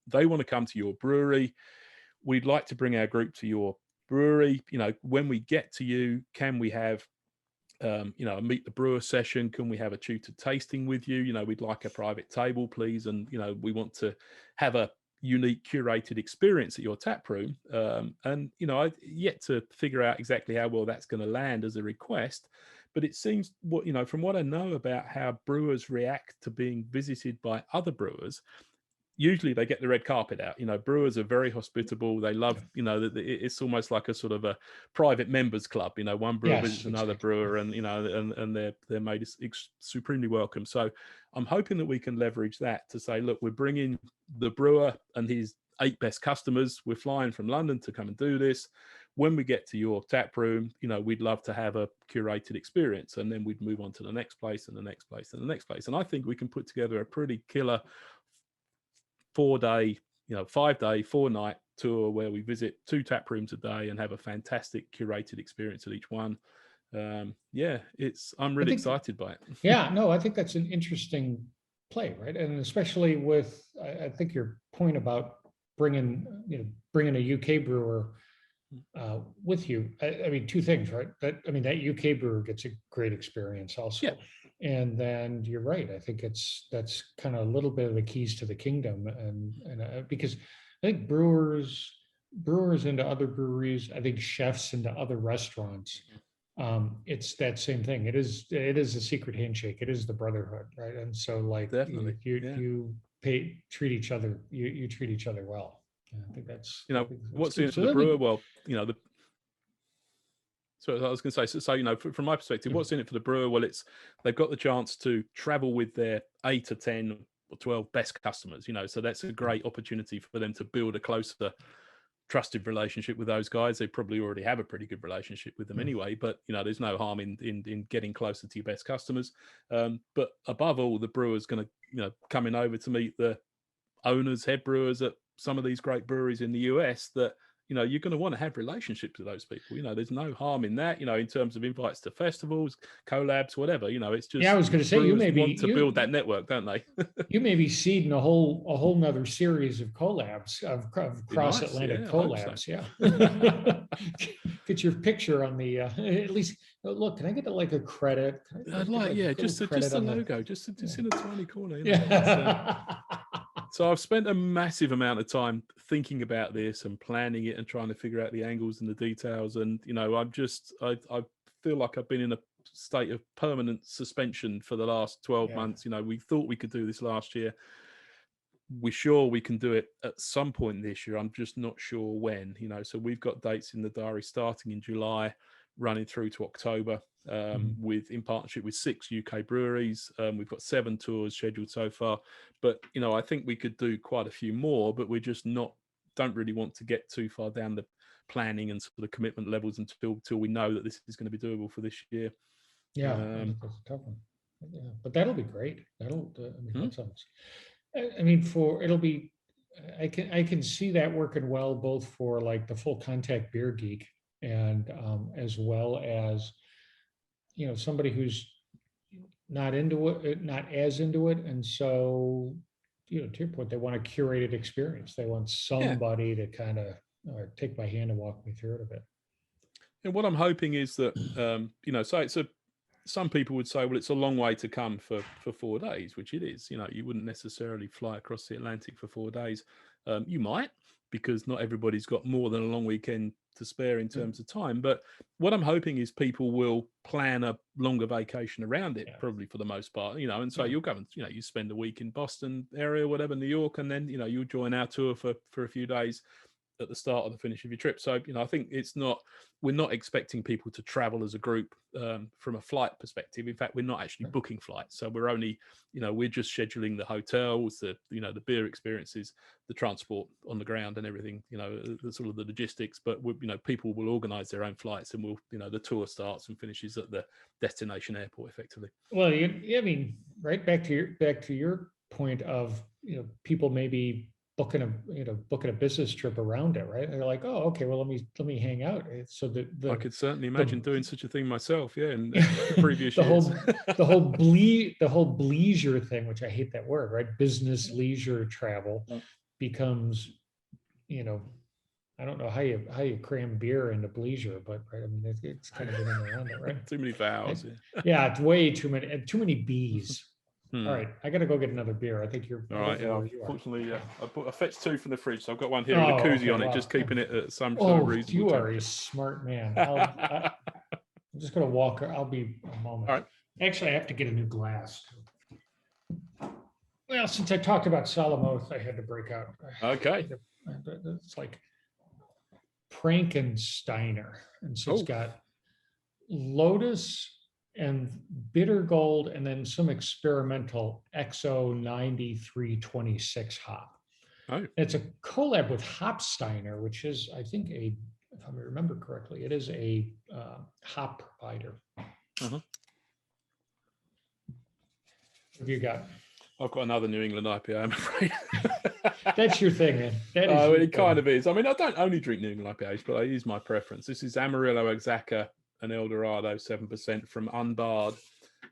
They want to come to your brewery. We'd like to bring our group to your brewery. When we get to you, can we have, a meet the brewer session? Can we have a tutored tasting with you? We'd like a private table, please. And, we want to have a unique curated experience at your tap room. And, I've yet to figure out exactly how well that's going to land as a request. But it seems, from what I know about how brewers react to being visited by other brewers, usually they get the red carpet out. Brewers are very hospitable. They love, it's almost like a sort of a private members club. One brewer visits another brewer, and and they're made supremely welcome. So I'm hoping that we can leverage that to say, look, we're bringing the brewer and his 8 best customers. We're flying from London to come and do this. When we get to your tap room, we'd love to have a curated experience, and then we'd move on to the next place and the next place and the next place. And I think we can put together a pretty killer 4-day, 5-day, 4-night tour where we visit 2 tap rooms a day and have a fantastic curated experience at each one. I'm really excited by it. Yeah, no, I think that's an interesting play, right? And especially with, I think your point about bringing a UK brewer with you. I mean, two things, right? That that UK brewer gets a great experience also. Yeah. And then you're right. I think that's kind of a little bit of the keys to the kingdom, and because I think brewers into other breweries, I think chefs into other restaurants. It's that same thing. It is a secret handshake. It is the brotherhood, right? And so like Definitely. you treat each other. You treat each other well. I think that's what's good. in for the brewer. Well, so I was going to say, so from my perspective, what's in it for the brewer? Well, they've got the chance to travel with their 8 or 10 or 12 best customers. So that's a great opportunity for them to build a closer, trusted relationship with those guys. They probably already have a pretty good relationship with them anyway. But there's no harm in getting closer to your best customers. But above all, the brewer's going to coming over to meet the owners, head brewers at some of these great breweries in the US that you're going to want to have relationships with those people. There's no harm in that, in terms of invites to festivals, collabs, whatever. It's just, I was going to say, you may want to build that network, don't they? You may be seeding a whole nother series of collabs, of cross-Atlantic collabs. So. Yeah. Get your picture on the at least. Look, can I get a credit? I'd like just a logo, just in a tiny corner. Yeah. So I've spent a massive amount of time thinking about this and planning it and trying to figure out the angles and the details. And, I feel like I've been in a state of permanent suspension for the last 12 months. We thought we could do this last year. We're sure we can do it at some point this year. I'm just not sure when, so we've got dates in the diary starting in July, running through to October. In partnership with 6 UK breweries. We've got 7 tours scheduled so far, but I think we could do quite a few more, but we're just don't really want to get too far down the planning and sort of commitment levels until we know that this is going to be doable for this year. That's a tough one. Yeah, but that'll be great. That sounds. It'll be. I can see that working well, both for like the full contact beer geek and as well as somebody who's not into it, not as into it, and so to your point, they want a curated experience. They want somebody to kind of take my hand and walk me through it a bit. And what I'm hoping is that so some people would say, well, it's a long way to come for 4 days, which it is. You wouldn't necessarily fly across the Atlantic for 4 days. You might, because not everybody's got more than a long weekend to spare in terms of time. But what I'm hoping is people will plan a longer vacation around it, probably for the most part, and so you'll go and, you spend a week in Boston area, whatever, New York, and then, you'll join our tour for a few days at the start or the finish of your trip. So, I think we're not expecting people to travel as a group from a flight perspective. In fact, we're not actually booking flights. So we're only, we're just scheduling the hotels, the beer experiences, the transport on the ground and everything, the sort of the logistics, but people will organize their own flights and the tour starts and finishes at the destination airport effectively. Well, right back to your point of, people maybe booking a business trip around it, right? They're like, oh, okay, well, let me hang out. So I could certainly imagine doing such a thing myself, in previous years. the whole leisure thing, which I hate that word, right? Business leisure travel becomes, I don't know how you cram beer into leisure, but right, it's kind of in and around it, right? Too many vowels. Yeah, it's way too many bees. All right, I got to go get another beer. I think you're all right. Yeah, unfortunately, I fetched 2 from the fridge, so I've got one here with a koozie on it, just keeping it at some sort of reasonable. You are a smart man. I'm just going to walk. I'll be a moment. All right. Actually, I have to get a new glass. Well, since I talked about Salamoth, I had to break out. Okay. It's like Frankensteiner, and so it's got Lotus and bitter gold, and then some experimental XO 9326 hop. Oh. It's a collab with Hopsteiner, which is, I think, if I remember correctly, it is a hop provider. What have you got? I've got another New England IPA, I'm afraid. That's your thing, man. It kind of is. I don't only drink New England IPAs, but I use my preference. This is Amarillo, Oaxaca, and El Dorado 7% from Unbarred.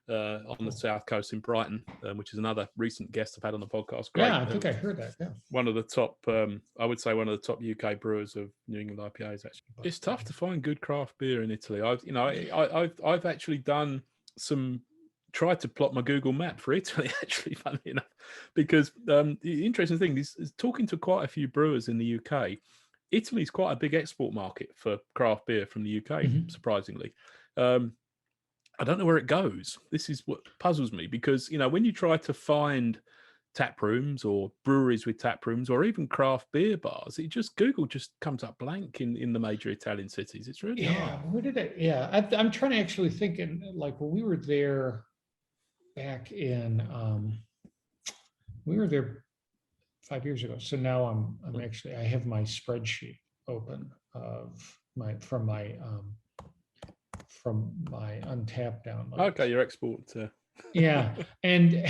on the south coast in Brighton, which is another recent guest I've had on the podcast. Great. Yeah, I think I heard that. Yeah. One of the top, I would say, one of the top UK brewers of New England IPAs. Actually, it's tough to find good craft beer in Italy. I've actually done some. Tried to plot my Google map for Italy, actually, funny enough, because the interesting thing is talking to quite a few brewers in the UK. Italy's quite a big export market for craft beer from the UK, surprisingly. I don't know where it goes. This is what puzzles me, because, when you try to find tap rooms or breweries with tap rooms or even craft beer bars, Google just comes up blank in the major Italian cities. It's really hard. Where did it? Yeah, I'm trying to actually think, like when we were there back in, we were there 5 years ago. So now I'm actually, I have my spreadsheet open from my Untapped download. Okay, your export. Yeah, and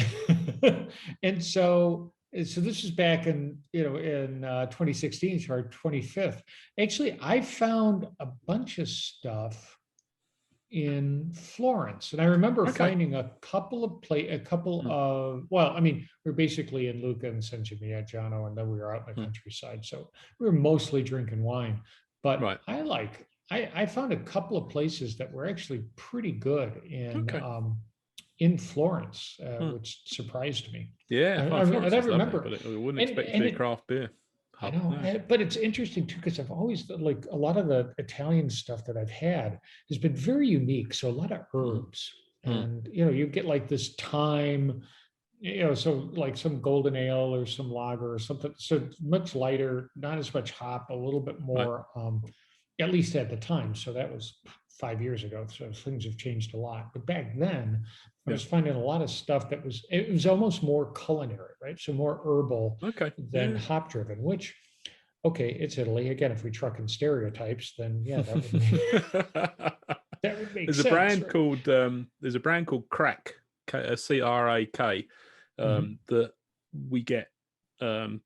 and so this is back in 2016, so our 25th. Actually, I found a bunch of stuff in Florence, and I remember finding a couple of well, I mean, we're basically in Lucca and San Gimignano, and then we were out in the countryside, so we were mostly drinking wine. But I found a couple of places that were actually pretty good in Florence, which surprised me. Yeah, I remember, but I wouldn't expect to be craft beer. I know, but it's interesting too, because I've always, like, a lot of the Italian stuff that I've had has been very unique. So a lot of herbs, and you get like this thyme, so like some golden ale or some lager or something. So much lighter, not as much hop, a little bit more, at least at the time. So that was 5 years ago. So things have changed a lot. But back then, I was finding a lot of stuff that was almost more culinary, right? So more herbal than hop driven, which, it's Italy. Again, if we truck in stereotypes, then yeah, that would make, that would make there's sense. There's a brand called Crack, CRAK, that we get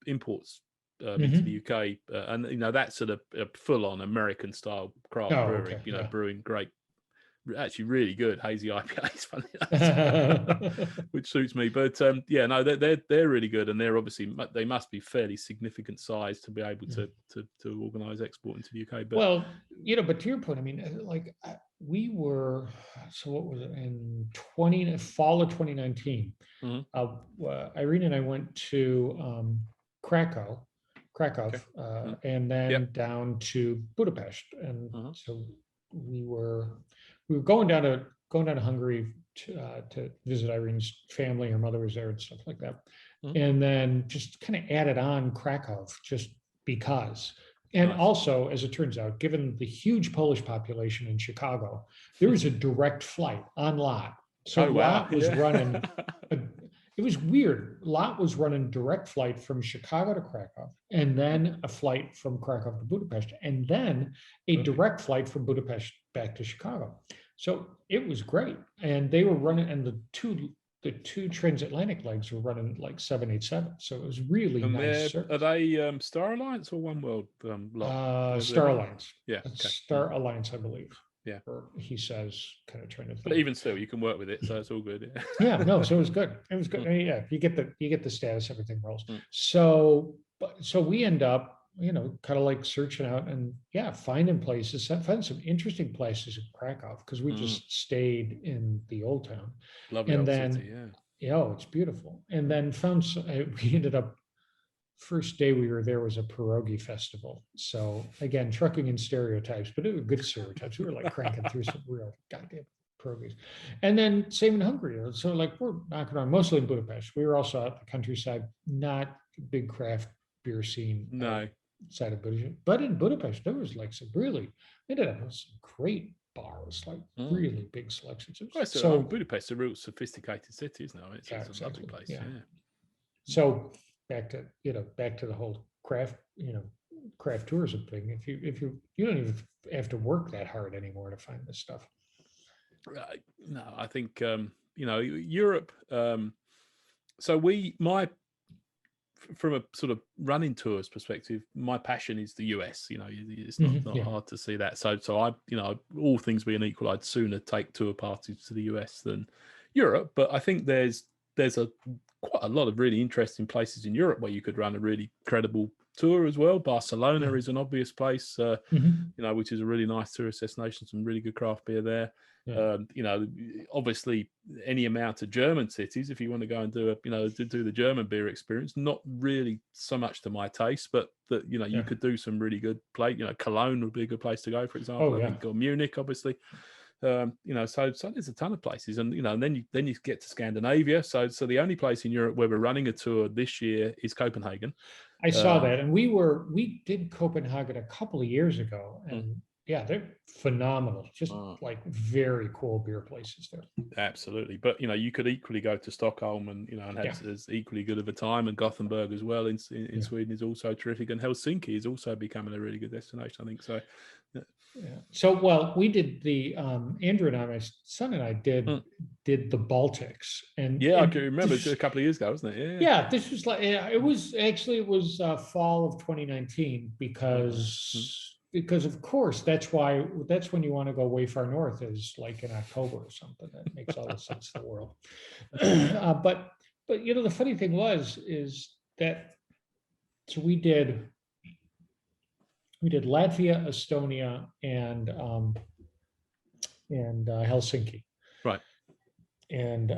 imports into the UK, and that's sort of a full-on American style craft brewery. Brewing great, actually really good hazy IPAs, funny enough, which suits me. But they're really good, and they must be fairly significant size to be able to organise export into the UK. But but to your point, I mean, like, we were, so what was it, in fall of 2019? Irene and I went to Krakow, and then down to Budapest, and so we were going down to Hungary to visit Irene's family. Her mother was there and stuff like that, and then just kind of added on Krakow just because. And also, as it turns out, given the huge Polish population in Chicago, there was a direct flight on Lot. So Lot was running. It was weird. Lot was running direct flight from Chicago to Krakow, and then a flight from Krakow to Budapest, and then a direct flight from Budapest back to Chicago. So it was great. And they were running, and the two transatlantic legs were running like 787. So it was really nice. Are they Star Alliance or One World? Star Alliance. Yeah. Star Alliance, I believe. Yeah. Or he says, kind of trying to think. But even still, you can work with it, so it's all good. So it was good. It was good. Yeah, you get the status, everything rolls. So we end up, kind of like searching out and finding places, find some interesting places in Krakow, because we just stayed in the old town. Lovely old city, it's beautiful. And then we ended up, first day we were there was a pierogi festival. So again, trucking in stereotypes, but it were good stereotypes. We were like cranking through some real goddamn pierogies. And then same in Hungary. So like we're knocking on, mostly in Budapest. We were also out the countryside, not a big craft beer scene. Side of Budapest. But in Budapest, there was like some really, ended up with some great bars, like really big selections. So Budapest is a real sophisticated city, isn't it? It's a lovely place. So back to the whole craft tourism thing. If you don't even have to work that hard anymore to find this stuff. No, I think Europe. So my from a sort of running tours perspective, my passion is the US. It's not Yeah. hard to see that. So I, all things being equal, I'd sooner take tour parties to the US than Europe. But I think there's quite a lot of really interesting places in Europe where you could run a really credible tour as well. Barcelona is an obvious place, which is a really nice tourist destination. Some really good craft beer there. Yeah. Obviously any amount of German cities, if you want to go and do do the German beer experience, not really so much to my taste, but that, you could do some really good play. Cologne would be a good place to go, for example. I think, or Munich, obviously. So there's a ton of places, and then you get to Scandinavia. So the only place in Europe where we're running a tour this year is Copenhagen. I saw that, and we did Copenhagen a couple of years ago, and yeah, they're phenomenal. Just like very cool beer places there. Absolutely, but you could equally go to Stockholm and have as equally good of a time, and Gothenburg as well in Sweden is also terrific, and Helsinki is also becoming a really good destination, I think. So. Yeah. So, well, we did the Andrew and I, my son and I did the Baltics, and I can remember a couple of years ago, wasn't it? Yeah, this was like it was fall of 2019 because of course that's when you want to go way far north, is like in October or something. That makes all the sense in the world. But the funny thing is that so we did Latvia, Estonia, and Helsinki. Right. And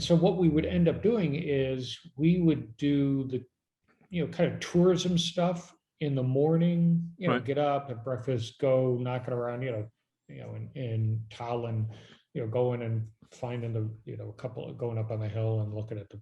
so what we would end up doing is we would do the kind of tourism stuff in the morning. Get up, have breakfast, go knocking around. In Tallinn, going and finding a couple of going up on the hill and looking at the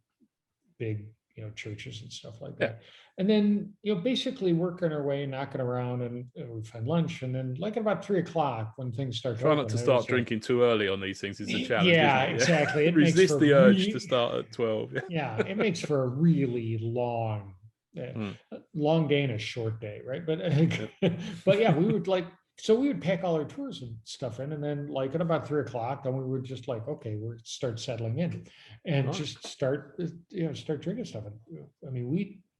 big churches and stuff like that. And then, basically working our way, knocking around, and we find lunch. And then like at about 3:00 when things start. Try not to start drinking too early on these things. It's a challenge. Yeah, exactly. Resist the urge to start at 12. Yeah, it makes for a really long day and a short day, right? But yeah, we would pack all our tours and stuff in, and then like at about 3:00, then we would just like, okay, we'll start settling in and just start drinking stuff. I mean,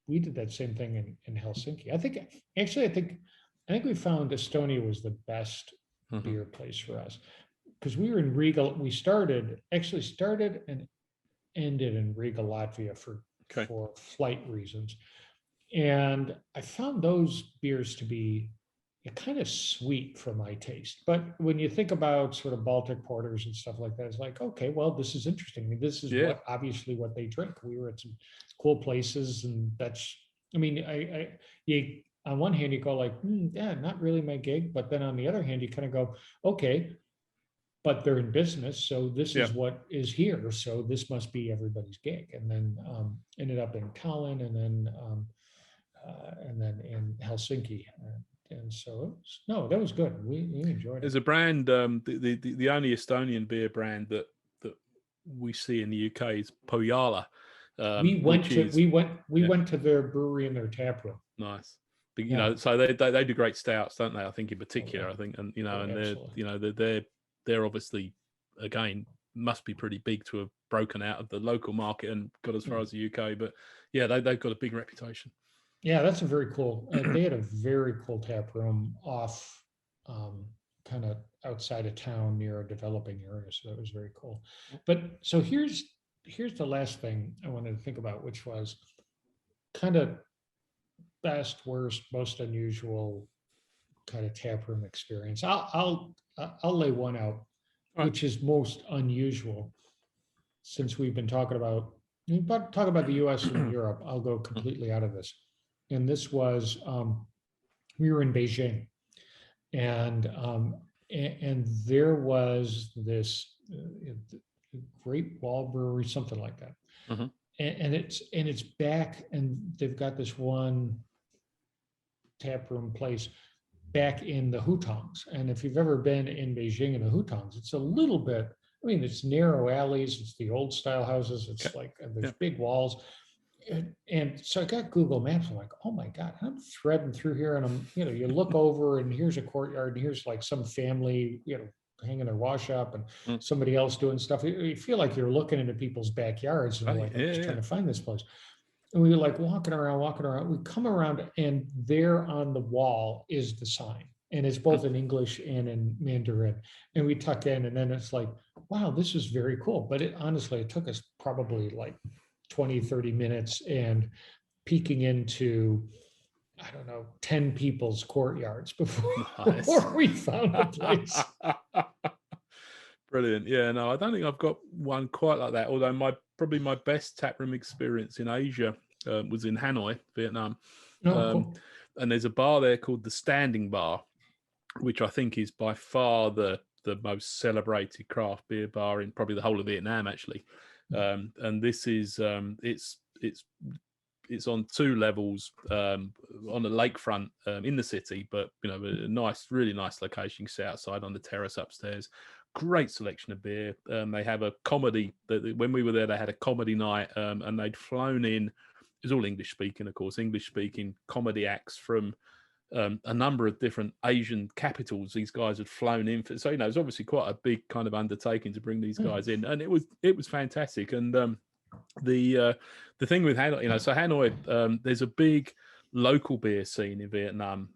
we did that same thing in Helsinki. I think we found Estonia was the best beer place for us, because we were in Riga. We started and ended in Riga, Latvia for flight reasons. And I found those beers to be kind of sweet for my taste. But when you think about sort of Baltic porters and stuff like that, it's like, okay, well, this is interesting. I mean, this is obviously what they drink. We were at some cool places, and on one hand you go like, not really my gig. But then on the other hand, you kind of go, okay, but they're in business, so this is what is here. So this must be everybody's gig. And then ended up in Tallinn, and then in Helsinki. And so that was good. We enjoyed it. There's a brand, the only Estonian beer brand that we see in the UK is Pohjala. We went to their brewery and their tap room. Nice. So they do great stouts, don't they? I think in particular, and they're obviously, again, must be pretty big to have broken out of the local market and got as far as the UK. But yeah, they've got a big reputation. Yeah, that's a very cool. They had a very cool tap room off, kind of outside of town near a developing area. So that was very cool. But so here's the last thing I wanted to think about, which was kind of best, worst, most unusual kind of tap room experience. I'll lay one out, which is most unusual, since we've been talking about the US and Europe. I'll go completely out of this. And this was, we were in Beijing, and there was this Great Wall Brewery, something like that. And it's back, and they've got this one tap room place back in the Hutongs. And if you've ever been in Beijing in the Hutongs, it's a little bit, it's narrow alleys, it's the old style houses, it's like there's big walls. And so I got Google Maps. I'm like, oh my God, I'm threading through here, and I'm, you look over, and here's a courtyard, and here's like some family, hanging their wash up and Mm. somebody else doing stuff. You feel like you're looking into people's backyards and you're Right. like, I'm Yeah, just yeah. trying to find this place. And we were like walking around. We come around, and there on the wall is the sign. And it's both in English and in Mandarin. And we tuck in, and then it's like, wow, this is very cool. But honestly, it took us probably like 20, 30 minutes and peeking into, I don't know, 10 people's courtyards before, Nice. before we found a place. Brilliant. Yeah, no, I don't think I've got one quite like that. Although probably my best taproom experience in Asia was in Hanoi, Vietnam. No, cool. And there's a bar there called the Standing Bar, which I think is by far the most celebrated craft beer bar in probably the whole of Vietnam, actually. And this is it's on 2 levels on the lakefront in the city, but a nice, really nice location. You can sit outside on the terrace upstairs. Great selection of beer. They have a comedy. When we were there, they had a comedy night, and they'd flown in. It was all English speaking, of course, English speaking comedy acts from a number of different Asian capitals. These guys had flown in for, so it was obviously quite a big kind of undertaking to bring these guys in, and it was fantastic. And the thing with Hanoi, so Hanoi, there's a big local beer scene in Vietnam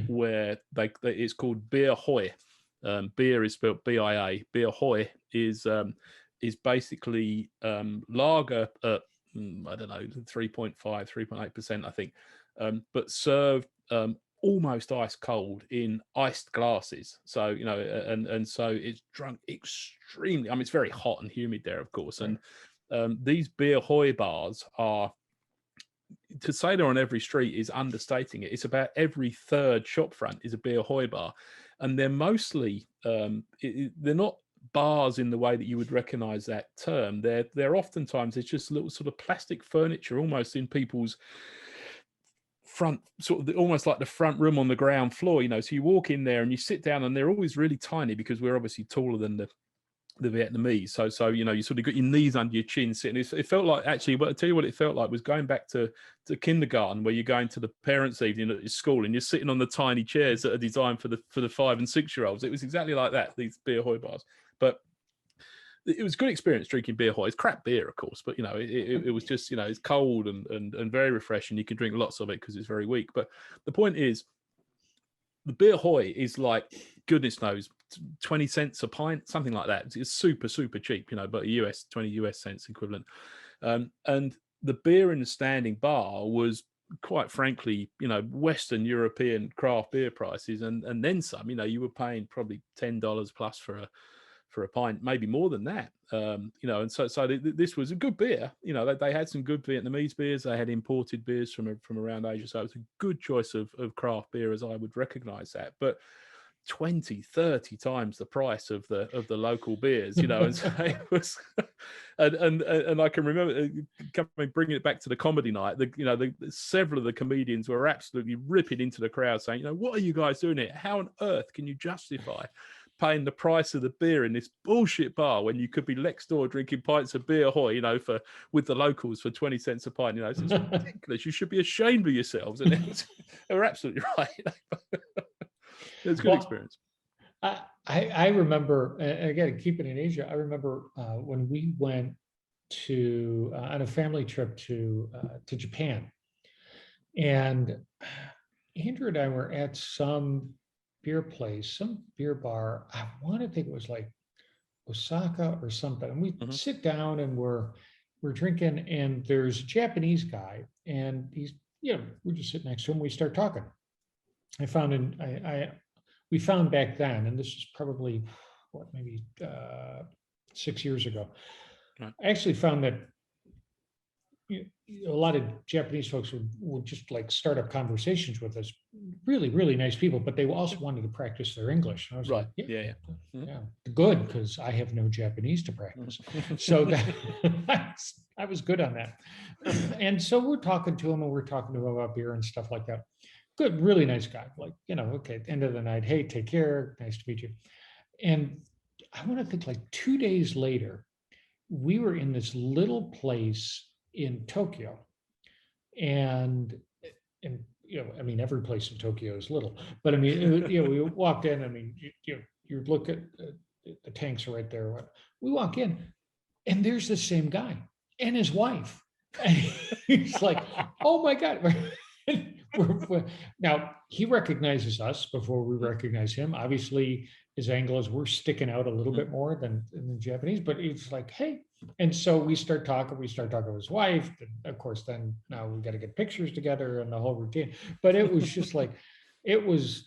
where it's called Beer Hoi. Beer is spelled BIA. Beer Hoi is basically lager at I don't know 3.5, 3.8%, I think, but served almost ice cold in iced glasses. So and so it's drunk extremely. I mean, it's very hot and humid there, of course, and these beer Hoi bars are, to say they're on every street is understating it. It's about every third shop front is a beer Hoi bar, and they're mostly they're not bars in the way that you would recognize that term. They're oftentimes it's just little sort of plastic furniture almost in people's front, sort of almost like the front room on the ground floor. So you walk in there and you sit down, and they're always really tiny because we're obviously taller than the Vietnamese. So you sort of got your knees under your chin sitting. It felt like, actually, but I tell you what it felt like was going back to kindergarten, where you're going to the parents' evening at your school and you're sitting on the tiny chairs that are designed for the 5 and 6 year olds. It was exactly like that, these beer Hoi bars. But it was a good experience drinking beer Hoi. It's crap beer, of course, but it was just it's cold and very refreshing. You can drink lots of it because it's very weak. But the point is, the beer Hoi is like, goodness knows, 20 cents a pint, something like that. It's super, super cheap, but 20 US cents equivalent. And the beer in the Standing Bar was, quite frankly, Western European craft beer prices, and then some. You were paying probably $10 plus for a pint, maybe more than that. And so this was a good beer. They had some good Vietnamese beers. They had imported beers from around Asia. So it was a good choice of craft beer, as I would recognize that. But 20, 30 times the price of the local beers, and so it was, and I can remember bringing it back to the comedy night. Several of the comedians were absolutely ripping into the crowd, saying, what are you guys doing here? How on earth can you justify paying the price of the beer in this bullshit bar when you could be next door drinking pints of beer Hoi, with the locals for 20 cents a pint? It's ridiculous. You should be ashamed of yourselves. And they were absolutely right. It was a good experience. I remember, again, keeping in Asia, I remember when we went on a family trip to Japan, and Andrew and I were at some beer place, some beer bar. I want to think it was like Osaka or something. And we sit down and we're drinking, and there's a Japanese guy, and he's, we're just sitting next to him. We start talking. We found back then, and this is probably maybe 6 years ago. Right. I actually found that a lot of Japanese folks would just like start up conversations with us. Really, really nice people, but they also wanted to practice their English. And I was right. like, yeah, good, because I have no Japanese to practice. So that I was good on that. And so we're talking to him, and we're talking to him about beer and stuff like that. Good, really nice guy. Like, okay, at the end of the night, hey, take care. Nice to meet you. And I want to think like 2 days later, we were in this little place in Tokyo. And I mean, every place in Tokyo is little, but I mean, we walked in, I mean, you look at the tanks are right there. We walk in, and there's the same guy and his wife. And he's like, "Oh my God." Now he recognizes us before we recognize him. Obviously, his angle is we're sticking out a little bit more than the Japanese, but it's like, "Hey." And so we start talking with his wife. And of course, then now we got to get pictures together and the whole routine. But it was just like, it was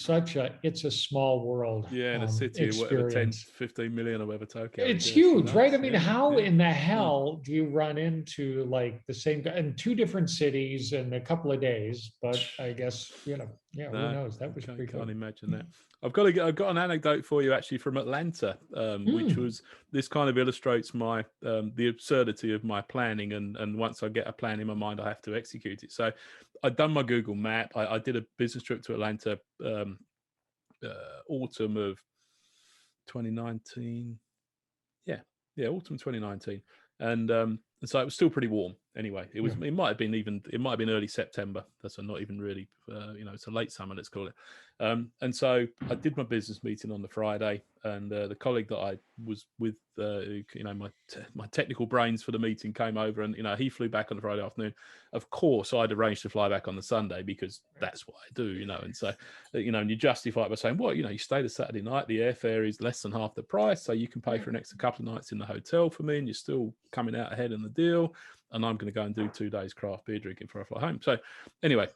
such it's a small world Yeah, in a city of whatever 10 experience. 15 million or whatever Tokyo It's is. huge, right? I Nuts. mean, Yeah, how yeah. in the hell do you run into like the same guy in two different cities in a couple of days? But I guess, yeah, who No, knows? That was pretty can't cool. imagine that. I've got an anecdote for you actually from Atlanta, which was, this kind of illustrates my the absurdity of my planning, and once I get a plan in my mind, I have to execute it. So I'd done my Google map. I did a business trip to Atlanta autumn of 2019. Yeah, autumn 2019, and so it was still pretty warm. Anyway, it was. It might have been early September. That's not even really. It's a late summer, let's call it. And so I did my business meeting on the Friday, and the colleague that I was with, my technical brains for the meeting came over, and he flew back on the Friday afternoon. Of course, I'd arranged to fly back on the Sunday because that's what I do, and so and you justify it by saying, well, you stayed a Saturday night, the airfare is less than half the price, so you can pay for an extra couple of nights in the hotel for me, and you're still coming out ahead in the deal. And I'm going to go and do 2 days craft beer drinking before I fly home. So anyway,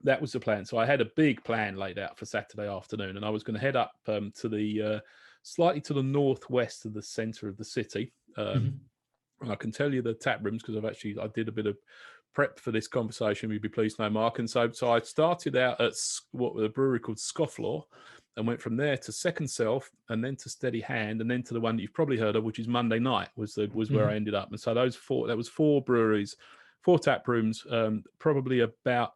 that was the plan. So I had a big plan laid out for Saturday afternoon, and I was going to head up to the slightly to the northwest of the center of the city. And I can tell you the tap rooms because I did a bit of prep for this conversation. You'd be pleased to know, Mark. And so I started out at what was a brewery called Scofflaw, and went from there to Second Self, and then to Steady Hand, and then to the one that you've probably heard of, which is Monday Night, was where I ended up. And so that was 4 breweries, 4 tap rooms, probably about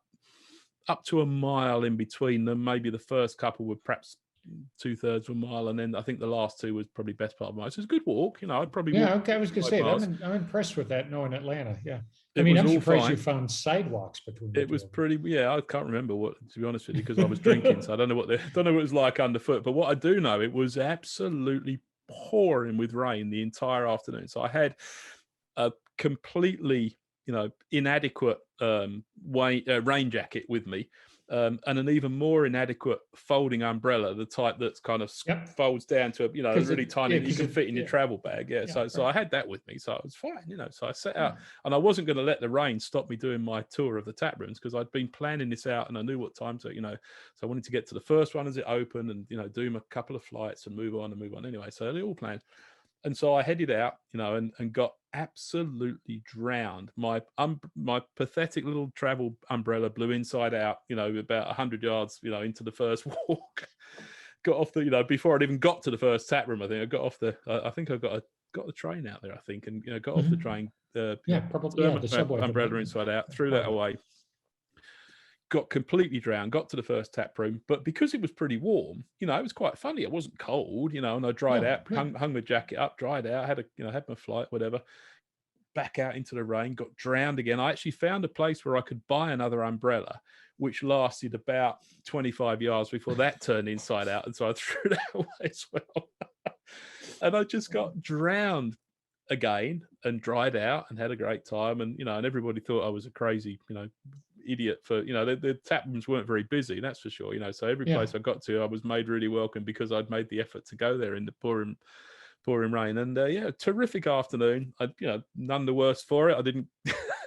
up to a mile in between them. Maybe the first couple were perhaps 2/3 of a mile, and then I think the last 2 was probably best part of a mile. So it's a good walk. I'd probably walk. Okay, I was going to 5 say miles. I'm impressed with that. Knowing Atlanta, yeah. I It mean, was I'm all surprised fine. you found sidewalks between. It was pretty. Yeah, I can't remember to be honest with you, because I was drinking, so I don't know what it was like underfoot. But what I do know, it was absolutely pouring with rain the entire afternoon. So I had a completely, inadequate rain jacket with me, and an even more inadequate folding umbrella, the type that's kind of folds down to a really tiny, you can fit in your travel bag. So I had that with me, so it was fine. So I set out, and I wasn't going to let the rain stop me doing my tour of the tap rooms, because I'd been planning this out, and I knew what time to, so I wanted to get to the first one as it opened, and do a couple of flights and move on anyway. So they all planned. And so I headed out, and got absolutely drowned. My pathetic little travel umbrella blew inside out, about 100 yards, into the first walk. Got off the, before I'd even got to the first tap room. I think I got off I think I got the train out there. I think, and got off the train. Probably. Yeah, the subway umbrella inside out, threw that away. Got completely drowned, got to the first tap room, but because it was pretty warm, it was quite funny. It wasn't cold, and I dried out, hung my jacket up, dried out, had my flight, whatever, back out into the rain, got drowned again. I actually found a place where I could buy another umbrella, which lasted about 25 yards before that turned inside out. And so I threw that away as well. And I just got drowned again and dried out and had a great time. And, and everybody thought I was a crazy, idiot for, the tap rooms weren't very busy, that's for sure. So every place I got to, I was made really welcome because I'd made the effort to go there in the pouring rain. And terrific afternoon. I none the worse for it. I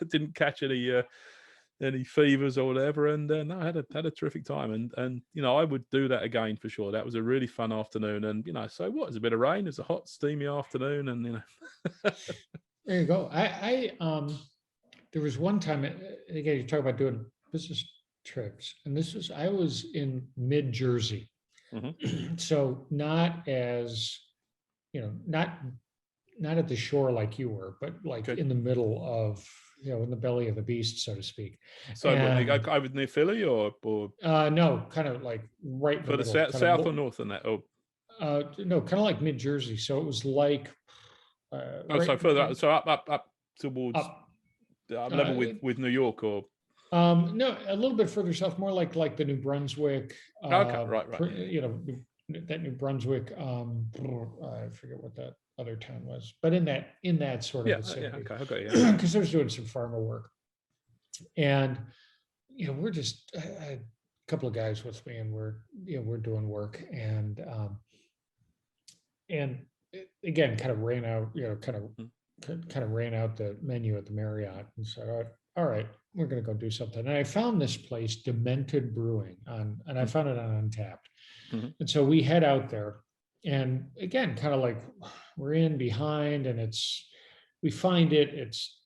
didn't catch any fevers or whatever, and no, I had a terrific time, and I would do that again for sure. That was a really fun afternoon, and so what? It's a bit of rain, it's a hot steamy afternoon, and there you go. I there was one time, again, you talk about doing business trips, and I was in mid-Jersey. So not as, not at the shore like you were, but like in the middle of, in the belly of the beast, so to speak. So I was near Philly or no, kind of like right for the south or north on that? No, kind of like mid-Jersey. So it was like so further up, so up towards level with New York, or no, a little bit further south, more like the New Brunswick. Okay, right. New Brunswick, I forget what that other town was, but in that sort of Yeah, vicinity, okay, okay, yeah. because I was doing some farmer work, and we're just I had a couple of guys with me, and we're doing work, and again, kind of ran out, Mm, kind of ran out the menu at the Marriott and said, all right, we're going to go do something. And I found this place, Demented Brewing, and I mm, found it on Untapped. mhm. And so we head out there, and again, kind of like we're in behind, and we find it's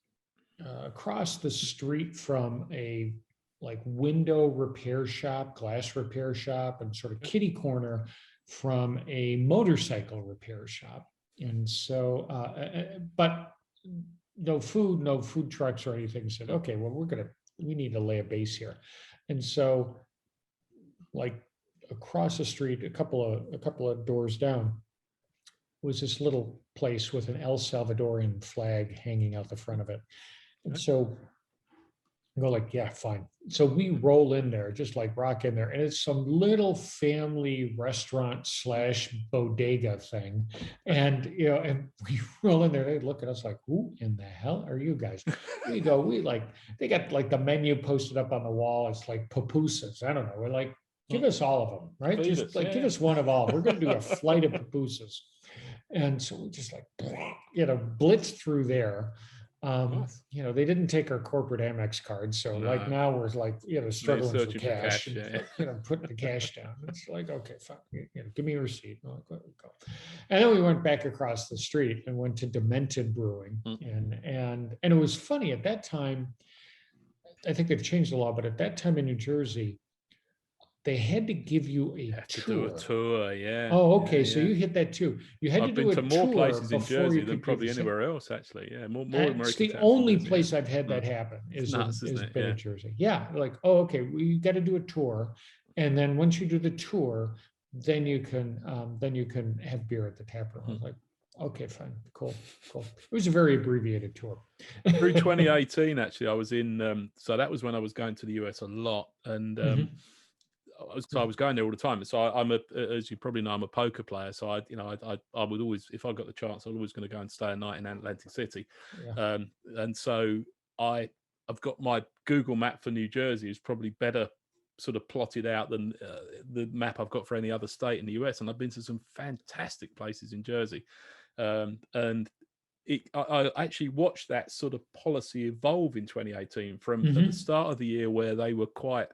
across the street from a like window repair shop, glass repair shop, and sort of kitty corner from a motorcycle repair shop. And so, but no food trucks or anything. Said, okay, well, we need to lay a base here. And so, like across the street, a couple of doors down, was this little place with an El Salvadorian flag hanging out the front of it. And Okay. so I go like, yeah, fine. So we roll in there, just like rock in there, and it's some little family restaurant slash bodega thing. And and we roll in there, they look at us like, who in the hell are you guys? We like, they got like the menu posted up on the wall. It's like pupusas. I don't know. We're like, give us all of them, right? Feed Just us, like give yeah. us one of all. We're gonna do a flight of pupusas. And so we just like, blitz through there. Nice. They didn't take our corporate Amex cards. So like No, now we're like, they're struggling for searching for cash cash. and Yeah, putting the cash down. It's like, okay, fine. Give me a receipt. I'm like, "Go." And then we went back across the street and went to Demented Brewing. Mm. And it was funny at that time. I think they've changed the law, but at that time in New Jersey, they had to give you you a have to do a tour. tour. Yeah, Oh, yeah, okay. So yeah. you hit that too. You had to I've do been a to more tour places in before you Jersey than could do probably the same. anywhere else, actually. Yeah, more It's American the towns in only Jersey. place I've had Yeah. that happen It's nuts, isn't it? been Yeah. in Jersey. Yeah, like, oh, okay, we got to do a tour, and then once you do the tour, then you can have beer at the tap room. I was like, okay, fine, cool. It was a very abbreviated tour. Through 2018, actually, I was in. So that was when I was going to the US a lot, and Mhm. I was going there all the time. So I'm as you probably know, I'm a poker player. So I would always, if I got the chance, I was always going to go and stay a night in Atlantic City. Yeah. And so I've got my Google map for New Jersey is probably better sort of plotted out than the map I've got for any other state in the US. And I've been to some fantastic places in Jersey, and I actually watched that sort of policy evolve in 2018 from at the start of the year, where they were quite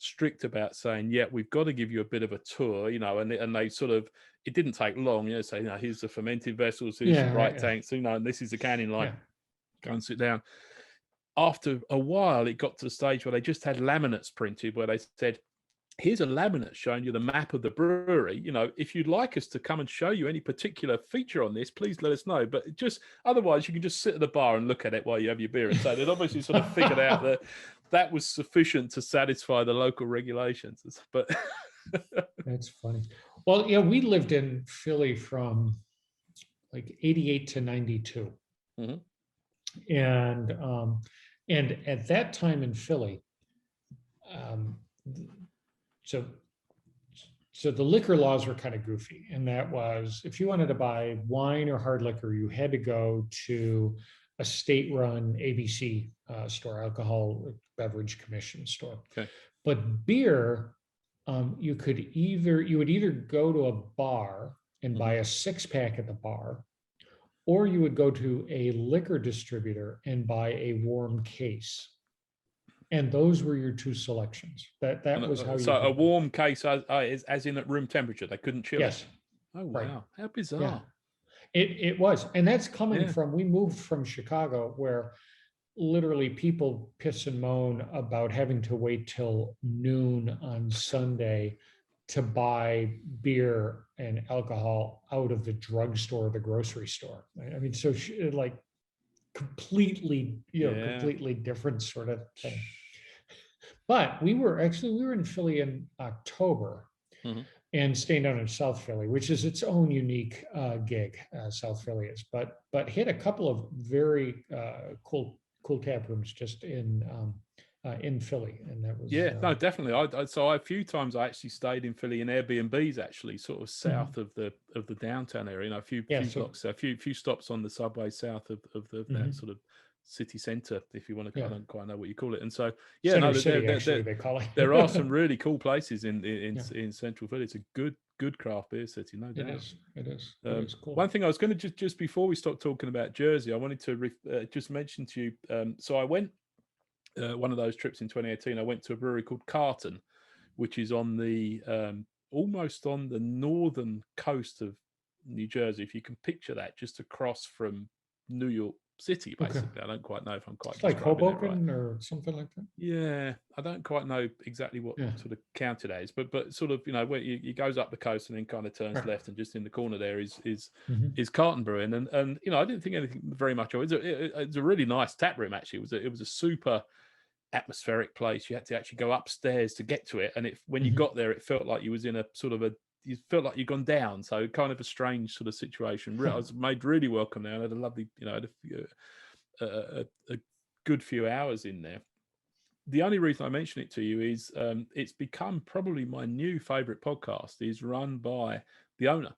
strict about saying, yeah, we've got to give you a bit of a tour, and they sort of, it didn't take long, say, here's the fermented vessels, here's the bright tanks, and this is the canning line, go and sit down. After a while, it got to the stage where they just had laminates printed where they said, here's a laminate showing you the map of the brewery. If you'd like us to come and show you any particular feature on this, please let us know. But just otherwise, you can just sit at the bar and look at it while you have your beer. And so they'd obviously sort of figured out that that was sufficient to satisfy the local regulations. But That's funny. Well, yeah, we lived in Philly from like 88 to 92. And at that time in Philly, so the liquor laws were kind of goofy, and that was, if you wanted to buy wine or hard liquor, you had to go to a state-run ABC store, Alcohol Beverage Commission store. Okay. But beer, you would either go to a bar and buy a 6-pack at the bar, or you would go to a liquor distributor and buy a warm case. And those were your two selections. That was how you. So a warm case, as in at room temperature, they couldn't chill Yes. it. Oh wow, right. how bizarre! Yeah. It was, and that's coming Yeah. from. We moved from Chicago, where literally people piss and moan about having to wait till noon on Sunday to buy beer and alcohol out of the drugstore or the grocery store. I mean, so like completely, completely different sort of thing. But we were in Philly in October and staying down in South Philly, which is its own unique gig. South Philly is, but hit a couple of very cool tap rooms just in in Philly, and that was Yeah, no, definitely. So a few times I actually stayed in Philly in Airbnbs, actually, sort of south of the downtown area. You know, a few so blocks, a few stops on the subway south of that sort of city center, if you want to. I don't quite know what you call it. And so, yeah, Center no, City, actually they call it. there are some really cool places in Yeah. Central Philly. It's a good craft beer city, no doubt. It is cool. One thing I was going to just before we start talking about Jersey, I wanted to just mention to you. So I went. One of those trips in 2018, I went to a brewery called Carton, which is on the almost on the northern coast of New Jersey. If you can picture that, just across from New York City, basically. I don't quite know if I'm quite it's like describing that right. Hoboken or something like that. Yeah, I don't quite know exactly what sort of county that is, but sort of, you know, where he goes up the coast and then kind of turns left, and just in the corner there is Carton Brewing, and you know, I didn't think anything very much of it. It's a really nice tap room, actually. It was a super atmospheric place. You had to actually go upstairs to get to it, and when you got there, it felt like you was in a sort of you felt like you'd gone down. So kind of a strange sort of situation. I was made really welcome there, and had a lovely, you know, a good few hours in there. The only reason I mention it to you is it's become probably my new favorite podcast. Is run by the owner,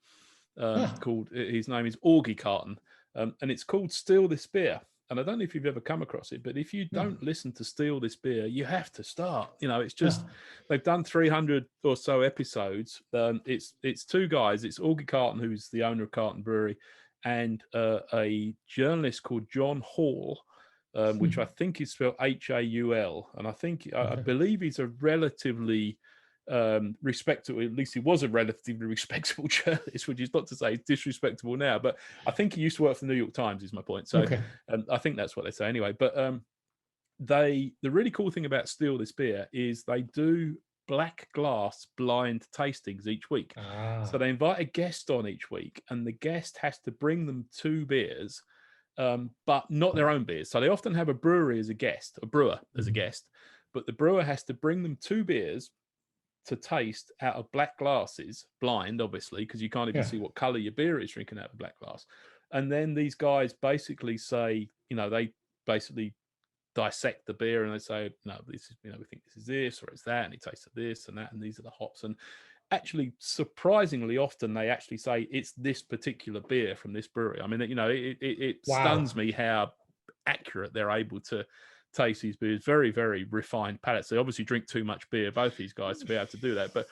called, his name is Augie Carton, and it's called Steal This Beer. And I don't know if you've ever come across it, but if you don't listen to Steal This Beer, you have to start. You know, it's just they've done 300 or so episodes. It's two guys. It's Augie Carton, who's the owner of Carton Brewery, and a journalist called John Hall, which I think is spelled Haul. And I believe he's a relatively respectable, at least he was a relatively respectable journalist, which is not to say he's disrespectable now, but I think he used to work for the New York Times, is my point. So I think that's what they say anyway. But the really cool thing about Steal This Beer is they do black glass blind tastings each week. So they invite a guest on each week, and the guest has to bring them 2 beers, but not their own beers. So they often have a brewery as a guest, a brewer as a guest, but the brewer has to bring them 2 beers to taste out of black glasses, blind, obviously, because you can't even see what color your beer is drinking out of a black glass. And then these guys basically say, you know, they basically dissect the beer, and they say, no, this is, you know, we think this is this or it's that, and it tastes of this and that, and these are the hops. And actually, surprisingly often, they actually say it's this particular beer from this brewery. I mean, you know, it stuns me how accurate they're able to taste these beers. Very, very refined palates. They obviously drink too much beer, both these guys, to be able to do that. But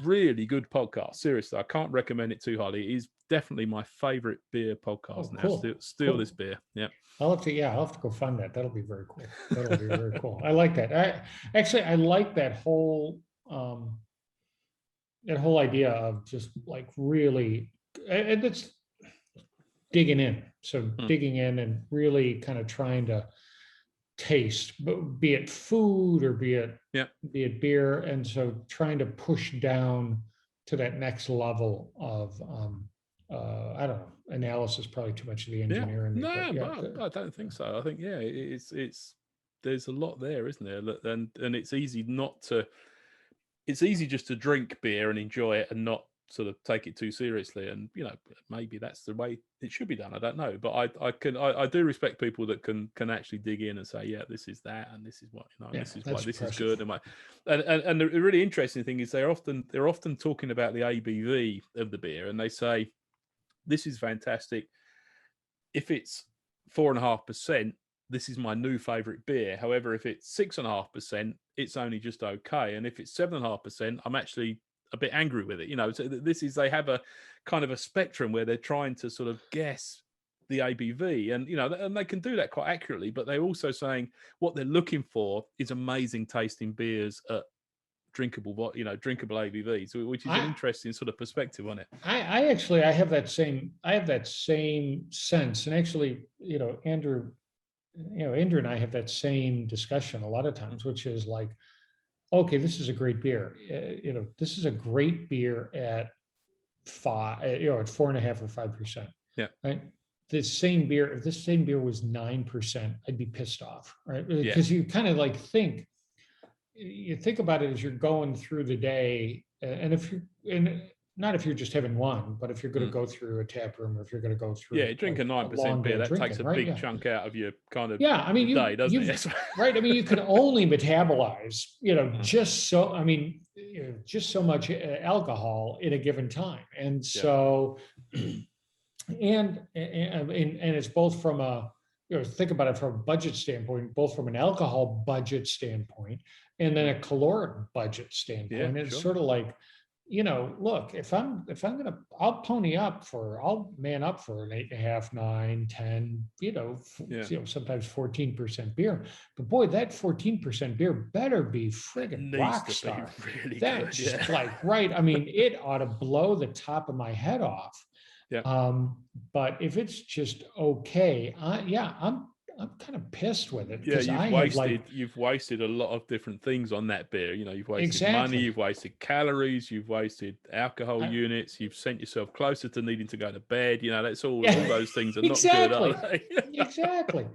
really good podcast. Seriously, I can't recommend it too highly. It is definitely my favorite beer podcast now. Steal This Beer. Yeah. I'll have to go find that. That'll be very cool. That'll be very cool. I like that. I like that whole idea of just like really, and it's digging in. So digging in and really kind of trying to taste, but be it food or be it beer, and so trying to push down to that next level of I don't know, analysis, probably too much of the engineer in me. I don't think so. I think it's there's a lot there, isn't there? And it's easy it's easy just to drink beer and enjoy it and not sort of take it too seriously. And you know, maybe that's the way it should be done. I don't know, but I do respect people that can actually dig in and say, yeah, this is that, and this is what, you know, this is why this is good. And the really interesting thing is they're often talking about the ABV of the beer, and they say, this is fantastic. If it's 4.5%, this is my new favorite beer. However, if it's 6.5%, it's only just okay. And if it's 7.5%, I'm actually a bit angry with it. You know, so they have a kind of a spectrum where they're trying to sort of guess the ABV, and you know, and they can do that quite accurately. But they're also saying what they're looking for is amazing tasting beers at drinkable ABVs, which is an interesting sort of perspective on it. I actually have that same sense, and actually, you know, Andrew and I have that same discussion a lot of times, which is like, okay, this is a great beer. You know, this is a great beer at 5, at 4.5 or 5%. Yeah. Right. If this same beer was 9%, I'd be pissed off, right? Because you kind of like think about it as you're going through the day, and if you not if you're just having one, but if you're going to go through a tap room, or if you're going to go through Yeah, drink a like 9% beer, day that takes drinking, a right? big Yeah. chunk out of your kind of Yeah, I mean, day, doesn't it? right. I mean, you can only metabolize, Mm. just so, I mean, just so much alcohol in a given time. And Yeah. so, and it's both from a, think about it from a budget standpoint, both from an alcohol budget standpoint, and then a caloric budget standpoint. Yeah, It's sure. sort of like, look, if I'm gonna, I'll man up for an 8.5, 9, 10, sometimes 14% beer. But boy, that 14% beer better be friggin' Needs rock to be star. really That's good. Yeah. like, right. I mean, it ought to blow the top of my head off. Yeah. But if it's just okay, I'm kind of pissed with it, Yeah, because I have like, you've wasted a lot of different things on that beer. You've wasted money, exactly. you've wasted calories, you've wasted alcohol units, you've sent yourself closer to needing to go to bed. That's all those things are not good, are they? Exactly.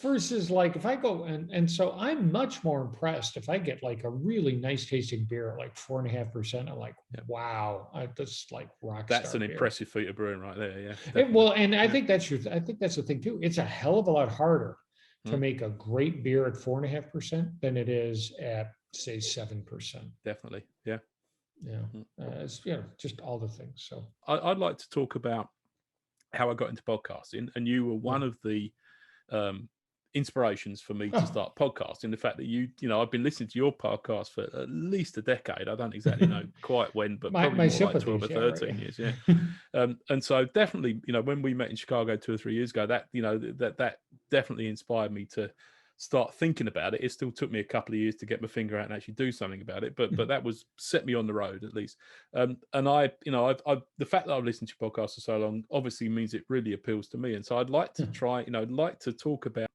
Versus like if I go and so I'm much more impressed if I get like a really nice tasting beer at like 4.5%. I'm like, wow, that's like rock star. That's an beer. Impressive feat of brewing right there. Yeah. Well, and I think that's I think that's the thing too. It's a hell of a lot harder to make a great beer at 4.5% than it is at, say, 7%. Definitely. Yeah. It's just all the things. So I'd like to talk about how I got into podcasting, and you were one of the inspirations for me to start podcasting. The fact that I've been listening to your podcast for at least a decade. I don't exactly know quite when, but probably more like 12 or 13 years. Yeah. And so definitely, when we met in Chicago 2 or 3 years ago, that that definitely inspired me to start thinking about it. It still took me a couple of years to get my finger out and actually do something about it, but that was set me on the road at least. And I the fact that I've listened to your podcast for so long obviously means it really appeals to me. And so I'd like to try, I'd like to talk about.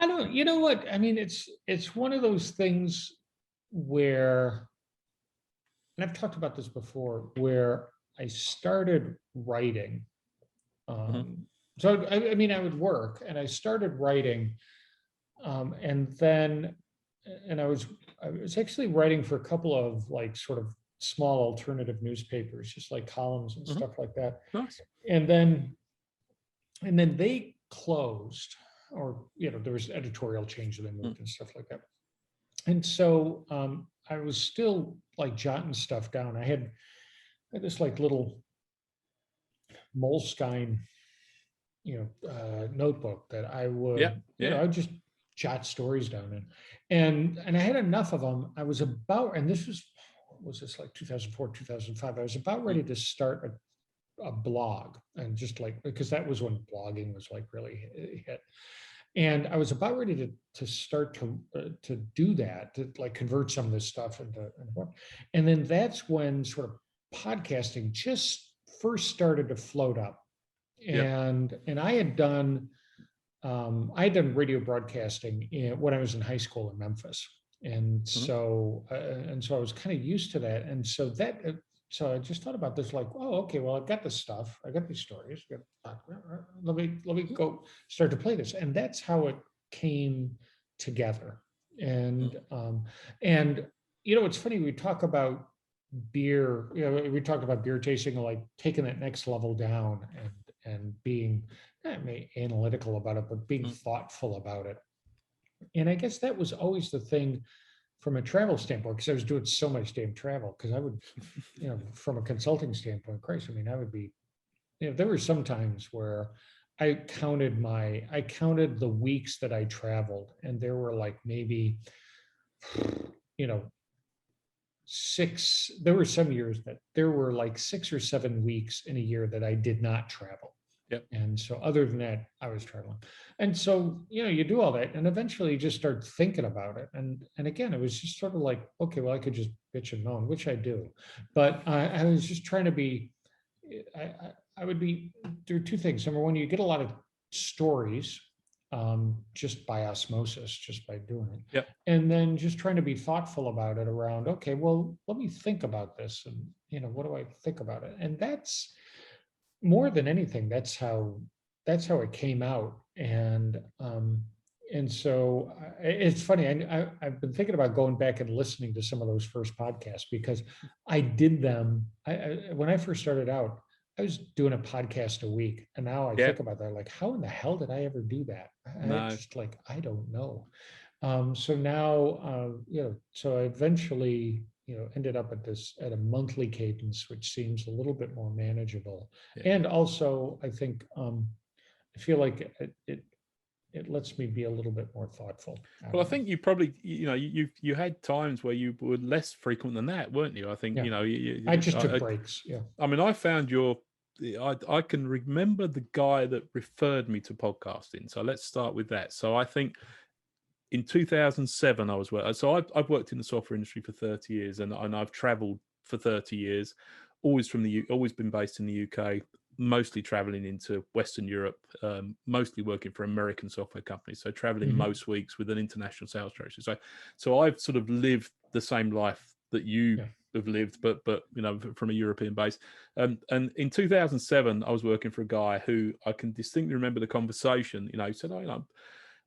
I don't, you know what? I mean, it's one of those things where, and I've talked about this before, where I started writing. So I mean, I would work, and I started writing, and then, and I was actually writing for a couple of like sort of small alternative newspapers, just like columns and stuff like that. Nice. And then they closed, or there was editorial change, and they moved and stuff like that. And so I was still like jotting stuff down. I had this like little Moleskine, notebook that I would, I would just jot stories down in, and I had enough of them. I was about, and this was this like 2004, 2005. I was about ready to start a blog, and just like, because that was when blogging was like really hit. And I was about ready to start to do that, to like convert some of this stuff into book. And then that's when sort of podcasting just first started to float up. And I had done radio broadcasting when I was in high school in Memphis. And so I was kind of used to that. And so so I just thought about this, like, oh, okay, well, I've got this stuff, I got these stories, let me go start to play this. And that's how it came together. And it's funny, we talk about beer, we talk about beer tasting, like taking that next level down, and being not analytical about it, but being thoughtful about it. And I guess that was always the thing from a travel standpoint, because I was doing so much damn travel. Because I would, from a consulting standpoint, Christ, I mean, I would be, there were some times where I counted the weeks that I traveled, and there were like maybe, there were some years that there were like 6 or 7 weeks in a year that I did not travel. Yep. And so other than that, I was traveling. And so, you do all that, and eventually you just start thinking about it. And again, it was just sort of like, okay, well, I could just bitch and moan, which I do. But I was just trying to be, I would be, there are two things. Number one, you get a lot of stories just by osmosis, just by doing it. Yep. And then just trying to be thoughtful about it around, okay, well, let me think about this. And, what do I think about it? And that's, more than anything, that's how it came out. And and so it's funny. I've been thinking about going back and listening to some of those first podcasts because I did them. When I first started out, I was doing a podcast a week, and now I Yeah, think about that, like, how in the hell did I ever do that? I no, just like, I don't know. So now, so I eventually, ended up at a monthly cadence, which seems a little bit more manageable. yeah. And also, I think I feel like it lets me be a little bit more thoughtful. I Well, I don't know. think you probably, you had times where you were less frequent than that, weren't you? I think, Yeah, I just took I, breaks. Yeah. I mean, I found I can remember the guy that referred me to podcasting. So let's start with that. So I think in 2007, I was working. So I've worked in the software industry for 30 years, and I've traveled for 30 years, always always been based in the UK, mostly traveling into Western Europe, mostly working for American software companies. So traveling Mhm. most weeks with an international sales strategy. So I've sort of lived the same life that you Yeah. have lived, but from a European base. And in 2007, I was working for a guy who I can distinctly remember the conversation. He said, "Oh,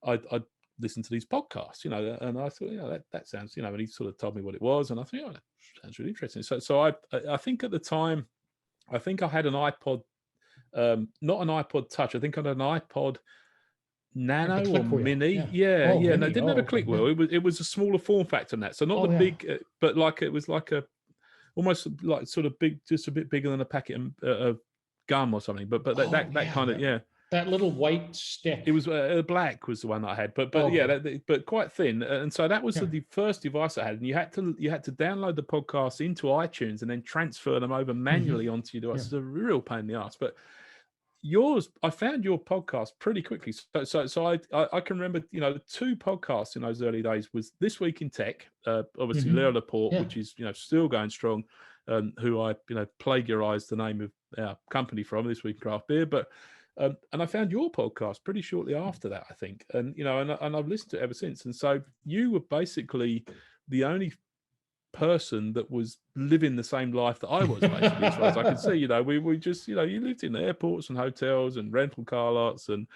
I listen to these podcasts, and I thought, that sounds, and he sort of told me what it was, and I thought, that sounds really interesting. So I think at the time, I think I had an iPod, not an iPod Touch. I think I had an iPod Like the Nano or click wheel. Mini. Yeah. Yeah, Oh, yeah. No, it mini. didn't have Oh, a okay. click Yeah. wheel. It was a smaller form factor than that. So not the Oh, yeah. big, but like it was like a almost like sort of big, just a bit bigger than a packet of gum or something. But that Oh, that yeah. kind of, yeah. That little white It stick. was black was the one that I had, but yeah, Okay. but quite thin, and so that was Yeah. the first device I had, and you had to download the podcasts into iTunes and then transfer them over manually Mhm. onto your device. Yeah. It's a real pain in the ass. But yours, I found your podcast pretty quickly. So I can remember, the two podcasts in those early days was This Week in Tech, obviously Leo Mhm. Laporte, Yeah. which is still going strong, who I plagiarized the name of our company from, This Week in Craft Beer, but. And I found your podcast pretty shortly after that, I think, and and I've listened to it ever since. And so you were basically the only person that was living the same life that I was, basically, as far as I could see. We just, you lived in airports and hotels and rental car lots and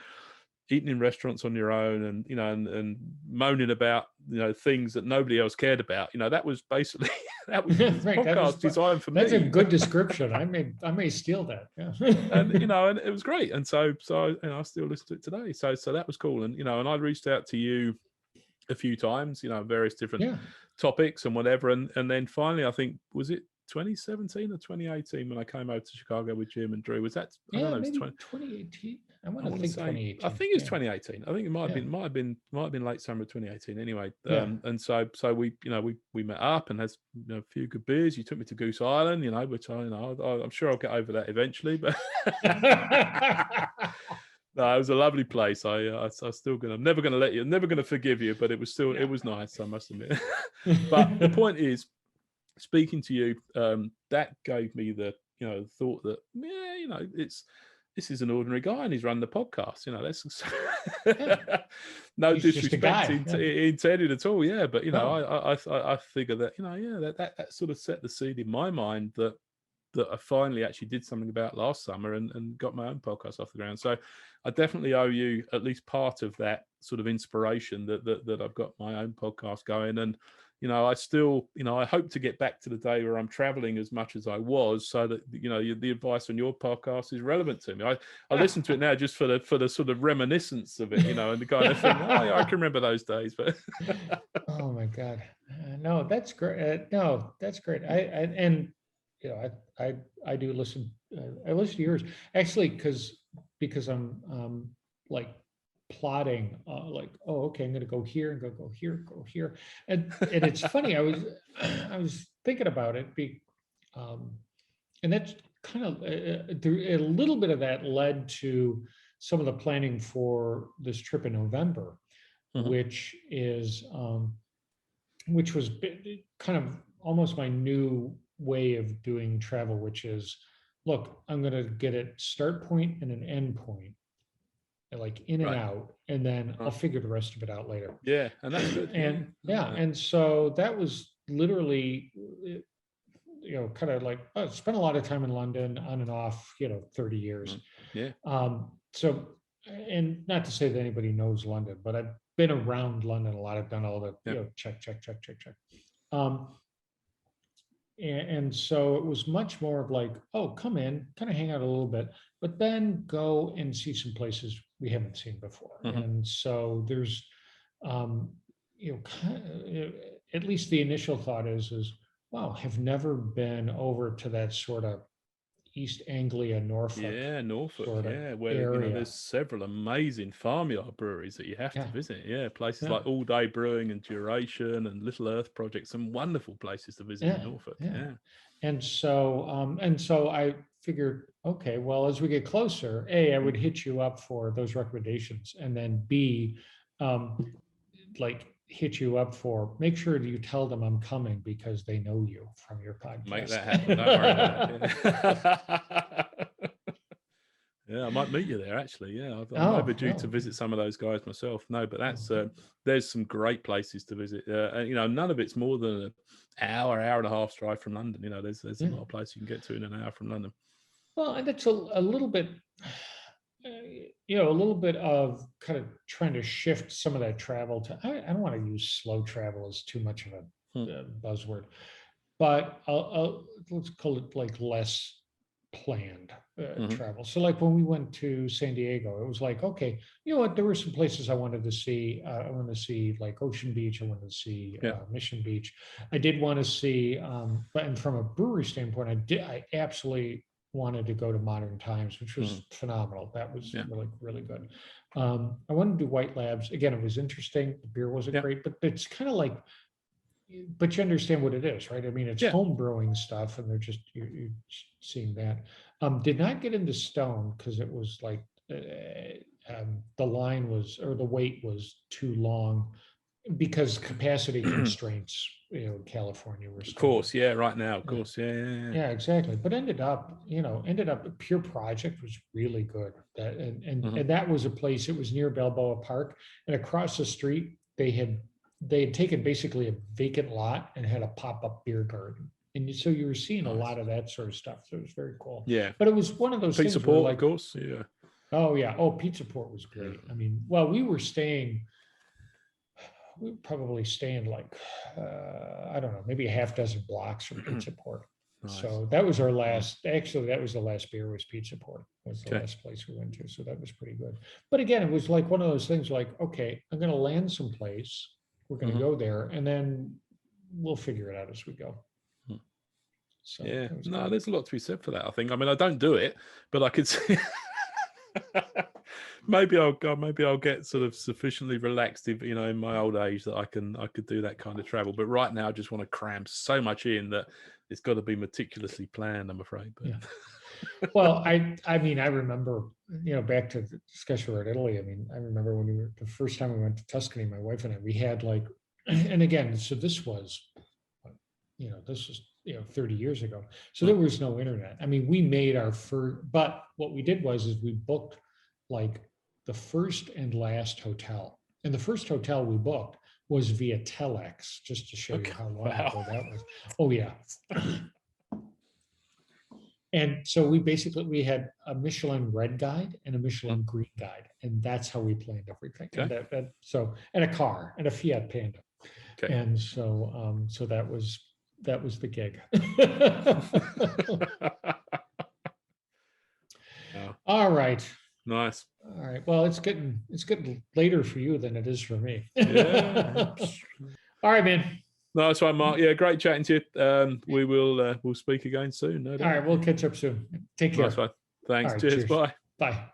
eating in restaurants on your own, and and moaning about things that nobody else cared about. That was basically that was this Right. podcast designed for That's a me. good description. I may steal that. Yeah. And and it was great, and so I still listen to it today. So that was cool, and and I reached out to you a few times, various different Yeah. topics and whatever, and then finally, I think, was it 2017 or 2018 when I came over to Chicago with Jim and Drew? Was that, I don't Yeah. know, it was Maybe 20, 2018. I I want to want to think say, I 2018. think it was Yeah. 2018. I think it Yeah. might have been late summer of 2018 anyway. Yeah. And so we we met up and had a few good beers. You took me to Goose Island, which I'm sure I'll get over that eventually, but no, it was a lovely place. I still I'm never gonna let you, I'm never gonna forgive you, but it was still, it Yeah. was nice, I must admit. But the point is, speaking to you, that gave me the thought that, yeah, this is an ordinary guy and he's run the podcast. Let's Yeah. no He's just a disrespect guy. Yeah. intended at all. Yeah, but No. I figure that yeah, that sort of set the seed in my mind that I finally actually did something about last summer, and got my own podcast off the ground. So I definitely owe you at least part of that sort of inspiration that I've got my own podcast going. And I still, I hope to get back to the day where I'm traveling as much as I was, so that the advice on your podcast is relevant to me. I listen to it now just for the sort of reminiscence of it, and the kind of thing. Oh yeah, I can remember those days. But Oh my God. No, that's great. No, that's great. And I do listen. I listen to yours actually because I'm like plotting, like, oh, okay, I'm going to go here and go here, go here, and it's funny. I was thinking about it, um, and that's kind of a little bit of that led to some of the planning for this trip in November, Mhm. which is which was kind of almost my new way of doing travel, which is, look, I'm going to get a start point and an end point, like in and Right, out, and then I'll right, figure the rest of it out later. yeah, and that's good. Yeah, And I like yeah, that. and so that was literally, kind of like, I spent a lot of time in London on and off, 30 years. Yeah. So, and not to say that anybody knows London, but I've been around London a lot. I've done all the, check. Um, and so it was much more of like, oh, come in, kind of hang out a little bit, but then go and see some places we haven't seen before. And so there's, at least the initial thought is, wow, have never been over to that sort of East Anglia, Norfolk. Yeah, Norfolk. Sort of where area. there's several amazing farmyard breweries that you have to visit. Yeah, places like All Day Brewing and Duration and Little Earth Project. Some wonderful places to visit in Norfolk. And so I figured, okay, well, as we get closer, A, I would hit you up for those recommendations, and then B, like hit you up for, make sure that you tell them I'm coming because they know you from your podcast. Make that happen. Don't worry about it. Yeah, I might meet you there actually. Yeah, I'm overdue to visit some of those guys myself. No, but that's there's some great places to visit. None of it's more than an hour and a half drive from London. There's a lot of places you can get to in an hour from London. Well, and that's a little bit, a little bit of kind of trying to shift some of that travel to. I don't want to use slow travel as too much of a buzzword, but let's call it like less planned travel. So like when we went to San Diego, it was like, okay, you know what, there were some places I wanted to see. I wanted to see like Ocean Beach. I wanted to see Mission Beach. I did want to see, and from a brewery standpoint, I absolutely wanted to go to Modern Times, which was phenomenal. That was really, really good. I wanted to do White Labs. Again, it was interesting. The beer wasn't great, but it's kind of like, but you understand what it is, right? I mean, it's home brewing stuff, and they're just you're seeing that. Did not get into Stone because it was like the line was, or the wait was too long because capacity constraints. California were. Of course, right now, of course, yeah, exactly. But ended up Pure Project was really good. That and that was a place. It was near Balboa Park, and across the street they had taken basically a vacant lot and had a pop-up beer garden. And so you were seeing a lot of that sort of stuff. So it was very cool. Yeah. But it was one of those Pizza things Port, where, like, of course. Yeah. Oh, yeah. Oh, Pizza Port was great. I mean, well, we were probably staying like, I don't know, maybe a half dozen blocks from Pizza Port. Nice. So that was our last, actually, that was the last beer was Pizza Port, was the last place we went to. So that was pretty good. But again, it was like one of those things like, okay, I'm going to land someplace. We're going to go there, and then we'll figure it out as we go. So there's a lot to be said for that. I think. I mean, I don't do it, but I could see. maybe I'll get sort of sufficiently relaxed, in my old age that I could do that kind of travel. But right now, I just want to cram so much in that it's got to be meticulously planned, I'm afraid. But. Yeah. Well, I mean, I remember, back to the discussion about Italy. I mean, I remember when the first time we went to Tuscany, my wife and I, we had like, and again, so this was 30 years ago. So there was no internet. I mean, we made our first, but what we did was we booked like the first and last hotel. And the first hotel we booked was via Telex, just to show you how long ago that was. Oh, yeah. And so we had a Michelin red guide and a Michelin green guide, and that's how we planned everything. Okay. And a car and a Fiat Panda. Okay. And so that was the gig. All right. Nice. All right. Well, it's getting later for you than it is for me. Yeah. All right, man. No, that's right, Mark. Yeah, great chatting to you. We'll speak again soon. No doubt. All right, we'll catch up soon. Take care. Nice one. Thanks. Right, cheers. Bye. Bye.